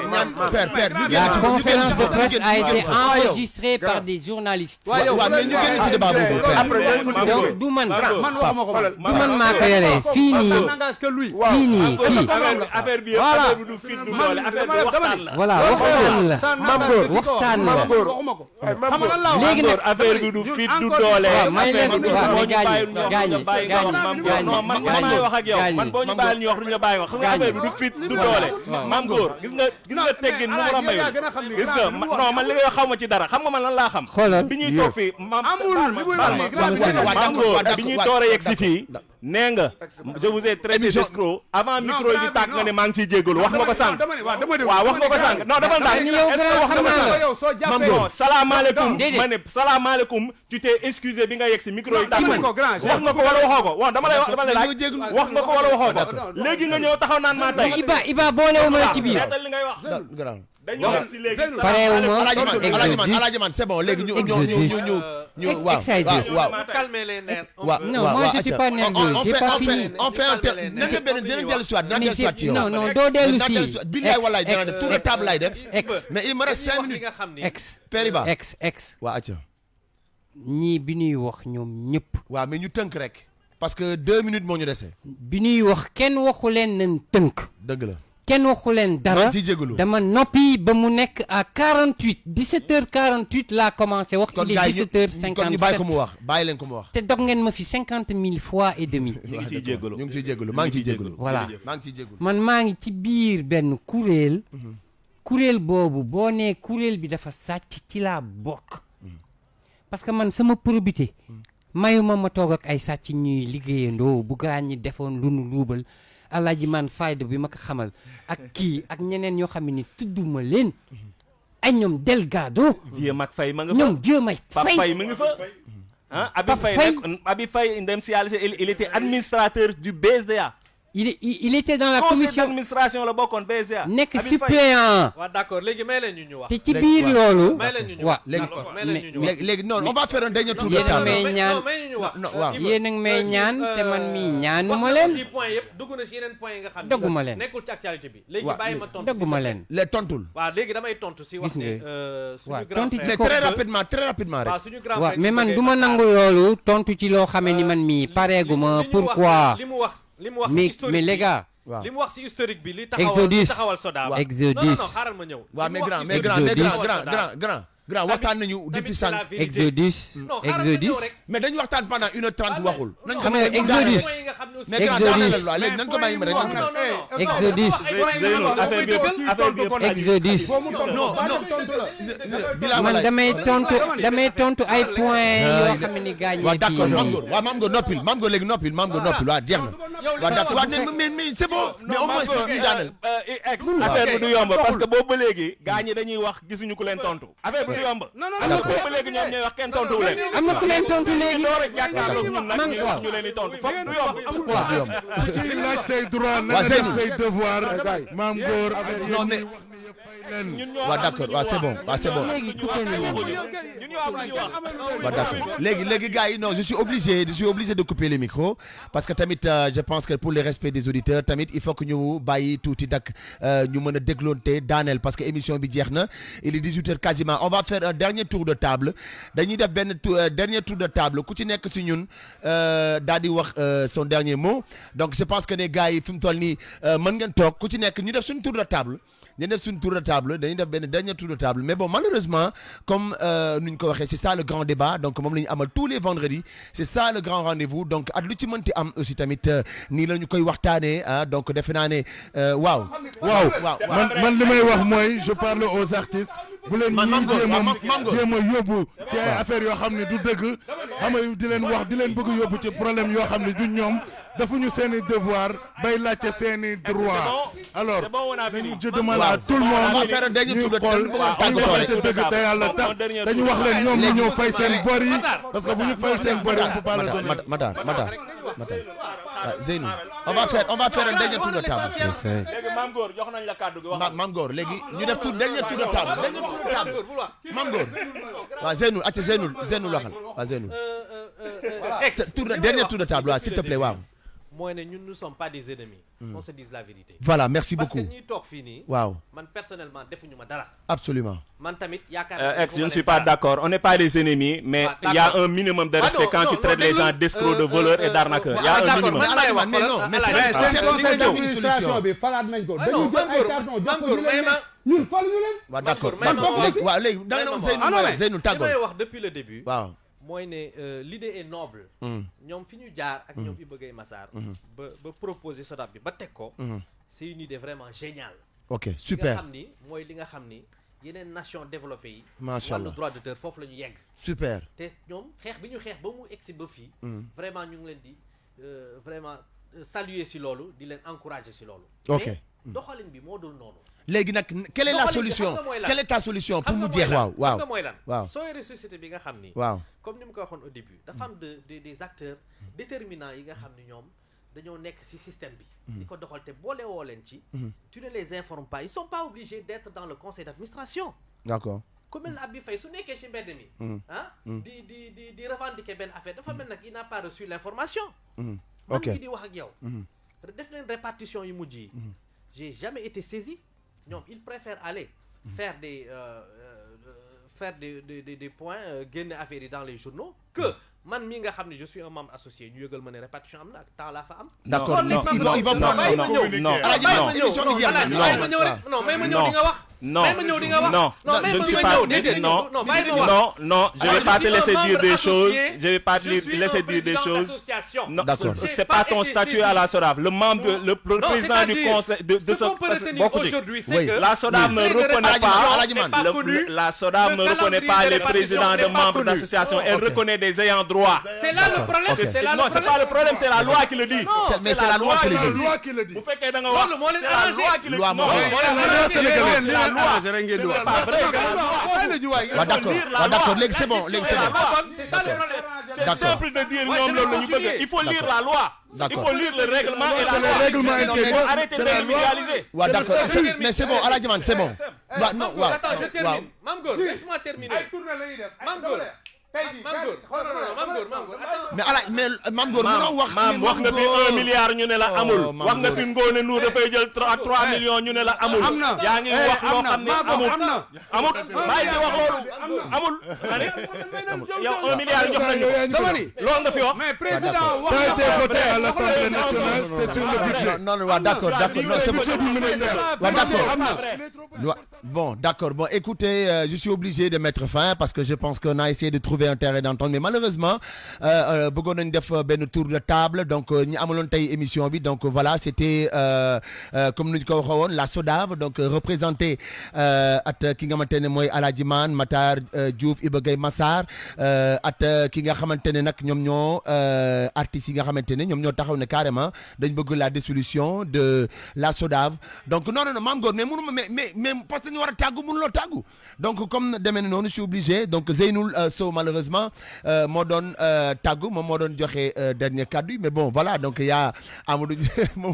Speaker 7: la conférence de presse a été enregistrée par des journalistes
Speaker 2: waaw mais ñu génn ci débat boobu
Speaker 7: donc man
Speaker 3: man waxuma ko man.
Speaker 7: du man maa ko yoree fii nii
Speaker 3: ça n'engage que lui.
Speaker 7: fii nii fii
Speaker 1: affaire bi affaire bi du fit du doole affaire bi waxtaan la.
Speaker 7: voilà waxtaan la
Speaker 3: Mam Góor
Speaker 7: waxtaan la
Speaker 3: waxuma ko. xam nga lan laa wax.
Speaker 7: léegi nag
Speaker 1: affaire bi du fit du doole.
Speaker 7: waaw may leen waaw gaañi
Speaker 1: man maay wax ak yow man boo ñu bàyyil ñu wax duñu la bàyyi wax xam nga affaire bi du fit du doole. Mam Góor gis nga teggin nu mu la mayul gis nga non man li nga xaw ma ci dara xam nga man lan laa xam.
Speaker 7: xoolal
Speaker 1: bi ñuy toog fii
Speaker 3: amul li muy wax nii
Speaker 1: Mam Góor bi ñuy door a yegg si fii nee nga je vous ai traité d'escroc avant micro yi di tàkk nga ne maa ngi ciy jéggalu wax nga ko sànq waaw wax nga ko sànq non dafa ndànk est-ce que wax nga ko sànq
Speaker 3: Mam Góor
Speaker 1: salaamaaleykum
Speaker 7: déedéet.
Speaker 1: ma ne salaamaaleykum tu t'es excusé bi nga yegg si micro yi tàkk
Speaker 3: wax nga ko grand
Speaker 1: wax nga ko wala waxoo ko waaw dama lay laaj wax nga ko wala waxoo ko léegi nga ñëw taxaw naan maa tey
Speaker 7: Iba boolewuma la ci biir
Speaker 1: seetal li ngay wax dañu wax si léegi
Speaker 7: parewuma
Speaker 2: Alaaji Man c'est bon léegi ñu waaw waaw
Speaker 4: calmer les nerfs.
Speaker 7: non moi je suis pas nerveux j'ai pas fini
Speaker 2: on fait un tel dina benn dina dellu soit dina dellu soit ci yow
Speaker 7: non non doo dellu si
Speaker 2: billaay wallaay dina def tour de table lay def
Speaker 7: ex
Speaker 2: mais il me reste 5
Speaker 4: li
Speaker 2: minutes
Speaker 4: nga xam ni.
Speaker 7: ex
Speaker 2: Périba
Speaker 7: ex
Speaker 2: waa acca
Speaker 7: ñii bi ñuy wax ñoom ñëpp
Speaker 2: waaw mais ñu tënk rek parce que 2 minutes moo ñu dese
Speaker 7: bi ñuy wax kenn waxu leen nañ tënk
Speaker 2: dëgg la
Speaker 7: kenn waxu leen dara
Speaker 2: maa ngi ciy jégalu
Speaker 7: dama noppi ba mu nekk à 48 17h48 laa commencé wax il est
Speaker 2: kon ñu bàyyi ko mu
Speaker 7: 17h57
Speaker 2: wax bàyyi leen ko mu wax
Speaker 7: te dog ngeen ma fi 50 000 fois et demi
Speaker 1: ñu ngi ciy jéggalu
Speaker 2: ñu ngi ciy jégalu maa ngi ciy jégalu
Speaker 7: voilà
Speaker 2: maa ngi ciy jégalu
Speaker 7: man maa ngi ci biir benn kuréel boobu boo nee kuréel bi dafa sàcc ci laa bokk parce que man sama probité mayuma ma toog ak ay sàcc ñuy liggéeyandoo bu gaañ ñi defoon lu nu luubal Alaaji Man fayda bi ma ko xamal ak kii ak ñeneen ñoo xam ne ni tudduma leen ay ñoom Delgado
Speaker 1: Vieux Mac Faye ma nga fa
Speaker 7: ñoom Dieu may
Speaker 1: Pape
Speaker 7: fay
Speaker 1: Faye ma nga fa ah Abi
Speaker 7: Pape
Speaker 1: Faye
Speaker 7: Faye.
Speaker 1: nekk Abi Faye ndem si yàlla il était administrateur du BSDA
Speaker 7: il était dans la
Speaker 1: conseil
Speaker 7: commission
Speaker 1: d'administration la bokkoon BSDA
Speaker 7: nekk
Speaker 1: Abi Faye.
Speaker 7: suppléant
Speaker 4: waaw d'accord léegi may leen ñu wax.
Speaker 7: te ci biir loolu
Speaker 4: may leen ñu
Speaker 7: waaw
Speaker 4: wax. d'accord may leen ñu wax.
Speaker 2: léegi non on va faire un dernier tour de
Speaker 7: yéen a
Speaker 2: table
Speaker 7: may ñaan
Speaker 4: may ñu wax.
Speaker 2: non waaw
Speaker 7: yéen a ngi may ñaan te man mii ñaanuma
Speaker 4: wax
Speaker 7: leen
Speaker 4: na ci point yëpp dugg na ci yeneen point yi nga xam ne
Speaker 7: dogguma leen
Speaker 4: nekkul ci actualité bi léegi
Speaker 2: waaw,
Speaker 4: bàyyi ma tontu
Speaker 7: dogguma leen
Speaker 2: les tontul
Speaker 4: waaw léegi damay tontu si wax
Speaker 7: Gis
Speaker 4: ne
Speaker 7: waaw,
Speaker 4: suñu grand
Speaker 7: tontu ci
Speaker 2: mais
Speaker 4: frère
Speaker 2: très rapidement rek
Speaker 4: waaw suñu grand
Speaker 7: waaw
Speaker 4: frère
Speaker 7: mais
Speaker 4: ci
Speaker 7: man
Speaker 4: bëggee
Speaker 7: du ma
Speaker 4: Dakar.
Speaker 7: nangu loolu tontu ci loo xamee ni man mii pareeguma
Speaker 4: li ñu
Speaker 7: pourquoi
Speaker 4: wax li mu wax si
Speaker 7: mais
Speaker 4: historique
Speaker 7: mais
Speaker 4: bi.
Speaker 7: les gars
Speaker 2: waaw
Speaker 4: li mu wax si historique bi li
Speaker 7: Exodus.
Speaker 4: taxawal Sodav
Speaker 2: Waaw.
Speaker 7: Exodus.
Speaker 4: non non xaaral ma ñëw
Speaker 2: waaw
Speaker 4: Li
Speaker 2: mais
Speaker 4: mu wax
Speaker 2: grand
Speaker 4: si
Speaker 2: mais
Speaker 4: historique
Speaker 2: grand
Speaker 4: bi
Speaker 2: mais
Speaker 4: taxawal Sodav.
Speaker 2: grand waxtaan nañu depuis
Speaker 4: c'est la
Speaker 2: sànq
Speaker 4: vérité.
Speaker 7: Exodus
Speaker 4: Non, xaaral ma ñëw
Speaker 7: Exodus
Speaker 4: rek.
Speaker 2: mais dañu waxtaan pendant 1h30 waxul nañ ko
Speaker 7: xam nga
Speaker 2: may
Speaker 7: Exodus.
Speaker 4: Point yi nga xam ne aussi-
Speaker 2: mais grand
Speaker 7: Exodus.
Speaker 2: daanaka la léegi nañ ko bàyyi ma rek
Speaker 4: non non non
Speaker 7: Exodus.
Speaker 1: Zeynou affaire bi yëpp
Speaker 7: Exodus
Speaker 2: non bilaa
Speaker 7: man
Speaker 2: walaay
Speaker 7: damay tontu ay points yoo xam ne ni gaañee
Speaker 2: waaw d'accord Mame
Speaker 7: fii
Speaker 2: Goor waaw Mame Goor noppil Mame Goor léegi noppil Mame Goor noppil waaw jeex na waaw d'accord waaw mais c'est bon mais au moins ñu daanal
Speaker 1: ex affaire bi du yomb parce que boobu ba léegi gaa ñi dañuy wax gisuñu ku leen tontu affaire bi du yomb parce que boobu ba léegi ñoom ñooy wax kenn tontuwu leen
Speaker 7: am na ku leen tontu léegi
Speaker 1: door a jàkkaarloog ñun nag ñuy wax ñu leen di tontu foog du yomb
Speaker 6: ku ci laaj say droit na
Speaker 2: Waa
Speaker 6: nga def
Speaker 2: Seydou.
Speaker 6: say devoir Mame Goor ak
Speaker 2: non
Speaker 6: yéen
Speaker 2: mais
Speaker 6: ñi wax ni yëpp fay leen
Speaker 1: ñun ñoo
Speaker 2: waaw
Speaker 1: am
Speaker 2: d'accord
Speaker 1: lu ñu
Speaker 2: waaw c'est
Speaker 1: wax.
Speaker 2: bon waaw c'est bon
Speaker 7: léegi coupé nañu
Speaker 1: ñun ñoo am lu ñu wax
Speaker 2: waaw d'accord léegi gars yi non je suis obligé de couper les micros parce que tamit je pense que pour le respect des auditeurs tamit il faut que ñu bàyyi tuuti dak ñu mën a dégloonte daaneel parce que émission bi jeex na il est 18h quasiment on va faire un dernier tour de table dañuy def benn dernier tour de table ku ci nekk si ñun daal di wax son dernier mot donc je pense que ne gars yi fi mu toll nii mën ngeen toog ku ci nekk ñu def suñu tour de table ñu def suñu tour de table dañuy def benn dernier tour de table mais bon malheureusement comme nu ñu ko waxee c'est ça le grand débat donc moom la ñu amal tous les vendredis c'est ça le grand rendez-vous donc at lu ci mënti am aussi tamit nii la ñu koy waxtaanee ah donc defe naa ne waaw
Speaker 6: man li may wax mooy je parle aux artistes bu leen ñii jéem a yóbbu ci ay affaires yoo xam ne du dëgg xam nga di leen wax di leen bëgg yóbbu ci problème yoo xam ne du ñoom defuñu seeni devoir bay laajte seeni droit alors dañu je demande à tout le monde ñuy xool ñu waxante dëgg te yàlla tax dañu wax leen ñoom ñu ñëw fay seen bor yi parce que bu ñu fayul seen bor yi on peut pas le donner.
Speaker 2: Matar Zeynou on va faire un dernier tour de table
Speaker 1: léegi Mame Goor jox nañ la kàddu gi wax
Speaker 2: Mame Goor léegi ñu def dernier tour de table Mame Goor waaw Zeynou acca Zeynou loxal waaw Zeynou dernier tour de table waaw s'il te plaît waaw
Speaker 5: mooy ne ñun nous sommes pas des ennemis. On se dise la vérité.
Speaker 2: Voilà, merci
Speaker 5: parce
Speaker 2: beaucoup.
Speaker 5: que ñiy toog fii nii.
Speaker 2: Waaw.
Speaker 5: man personnellement defuñu ma dara.
Speaker 2: Absolument.
Speaker 5: man tamit yaakaar
Speaker 1: Ex, je ne suis pas d'accord. On n'est pas les ennemis, mais il y a un minimum de respect quand tu traites les gens d'escrocs, de voleurs et d'arnaqueurs. Il y a un minimum.
Speaker 2: Mais non, mais c'est
Speaker 3: conseil d'administration bi falaat nañ ko. dañu jël ay carton jox ko ñu leen ñun faluñu leen.
Speaker 2: waaw d'accord
Speaker 5: Léegi
Speaker 2: waaw léegi da nga doon Zeynou tàggoo.
Speaker 5: li may wax depuis le début.
Speaker 2: waaw.
Speaker 5: mooy ne l'idée est noble. ñoom fi ñu jaar ak ñoom Iba Gueye Massar. ba proposer SODAV bi ba teg ko. c'est une idée vraiment géniale.
Speaker 2: ok
Speaker 5: li nga
Speaker 2: super
Speaker 5: xam ni mooy li nga xam ni yeneen nation développées yi.
Speaker 2: macha allah
Speaker 5: wàllu droit d'auteur foofu la ñu yegg.
Speaker 2: super.
Speaker 5: te ñoom xeex bi ñu xeex ba mu egsi ba fii. vraiment ñu ngi leen di vraiment saluer si loolu di leen encourager si loolu.
Speaker 2: ok
Speaker 5: mais doxalin bi moo dul noonu.
Speaker 2: léegi nag quelle est la solution quelle est ta solution pour mu jeex waaw waaw
Speaker 5: xam nga mooy lan
Speaker 2: waaw
Speaker 5: soo yoree société bi nga xam ni.
Speaker 2: waaw
Speaker 5: comme ni mu ko waxoon au début dafa am des acteurs déterminants yi nga xam ni ñoom dañoo nekk ci système bi. di ko doxal te boole woo leen ci. tu ne les informes pas ils sont pas obligés d'être dans le conseil d'administration.
Speaker 2: d'accord.
Speaker 5: ku mel ne Abi Faye su nekkee ci mbedd mi. di revendiquer benn affaire dafa mel nag il n'a pas reçu l'information.
Speaker 2: ok
Speaker 5: man ngi di wax ak yow. def leen répartition yu mujj yi. j'ai jamais été saisi. ñoom ils préfèrent aller faire des points génne affaire yi dans les journaux que man mii nga xam ne je suis un membre associé ñu yëgal ma ne répartition am na ak temps laa fa am.
Speaker 2: d'accord il va
Speaker 1: non
Speaker 5: may ma ñëw di nga wax.
Speaker 1: Non,
Speaker 5: non,
Speaker 1: je ne suis pas. Non, je vais pas te laisser dire des choses. Je vais pas te laisser dire des choses. Non, c'est pas ton statut à la SODAV. Le membre, le président du conseil de ce
Speaker 5: aujourd'hui, c'est que
Speaker 1: la SODAV ne reconnaît pas. La SODAV ne reconnaît pas les présidents de membres d'association. Elle reconnaît des ayants droit.
Speaker 5: C'est là le problème.
Speaker 1: Non, c'est pas le problème, c'est la loi qui le dit.
Speaker 2: mais c'est la loi qui le dit.
Speaker 1: Vous faites qu'un c'est la loi qui le dit.
Speaker 2: waaw d'accord léegi c'est bon léegi c'est bon.
Speaker 1: C'est simple de dire ñoom loolu la ñu bëgg. Il faut lire la loi. Il faut lire le règlement et la loi.
Speaker 6: règlement intérieur.
Speaker 1: Arrêtez de l'illégaliser.
Speaker 2: waaw d'accord mais c'est bon Aladji Man c'est bon. waaw non waaw
Speaker 5: attends je termine. Mame Goor laisse-moi terminer.
Speaker 3: ay tournée la ñuy def.
Speaker 5: Mame Goor
Speaker 2: mais Mame Goor mënoo wax.
Speaker 1: wax nga fi 1 milliard ñu ne la amul. wax nga fi Ngone Ndour dafay jël 3 millions ñu ne la amul. yaa ngi wax loo xam ne amul. bàyyi di wax loolu amul. yow 1 milliard jox nañu ko. loolu nga fi wax.
Speaker 3: mais président
Speaker 6: Ça a été voté à l'Assemblée nationale, c'est sur le budget.
Speaker 2: non waaw d'accord non c'est budget du ministère. waaw d'accord. Bon d'accord bon écoutez je suis obligé de mettre fin parce que je pense qu'on a essayé de trouver un terrain d'entente mais malheureusement bëggoon nañ def benn tour de table donc ñi amaloon tey émission bi donc voilà c'était comme ni ñu ko waxee woon la SODAV donc représenté at ki nga xamante ne mooy Aladji Man Matar Diouf Iba Gueye Massar at ki nga xamante ne nag ñoom ñoo artistes yi nga xamante ne ñoom ñoo taxaw ne carrément dañ bëgg la dissolution de la SODAV donc non Mame Goor mais mënuma mais parce que ñu war a tàggu mënuloo tàggu donc comme demee na noonu je suis obligé donc Zeynoul Sow malheureusement moo doon tàggu moom moo doon joxe dernier kaddu mais bon voilà donc y a Amadou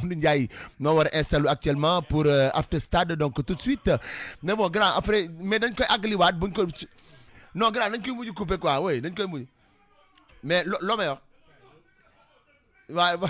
Speaker 2: Ndiaye moo war a installé actuellement pour after stade donc tout de suite mais bon grand après mais dañ koy àggaliwaat buñ ko non grand dañ koy mujj couper quoi oui dañ koy mujj mais loo may wax waaw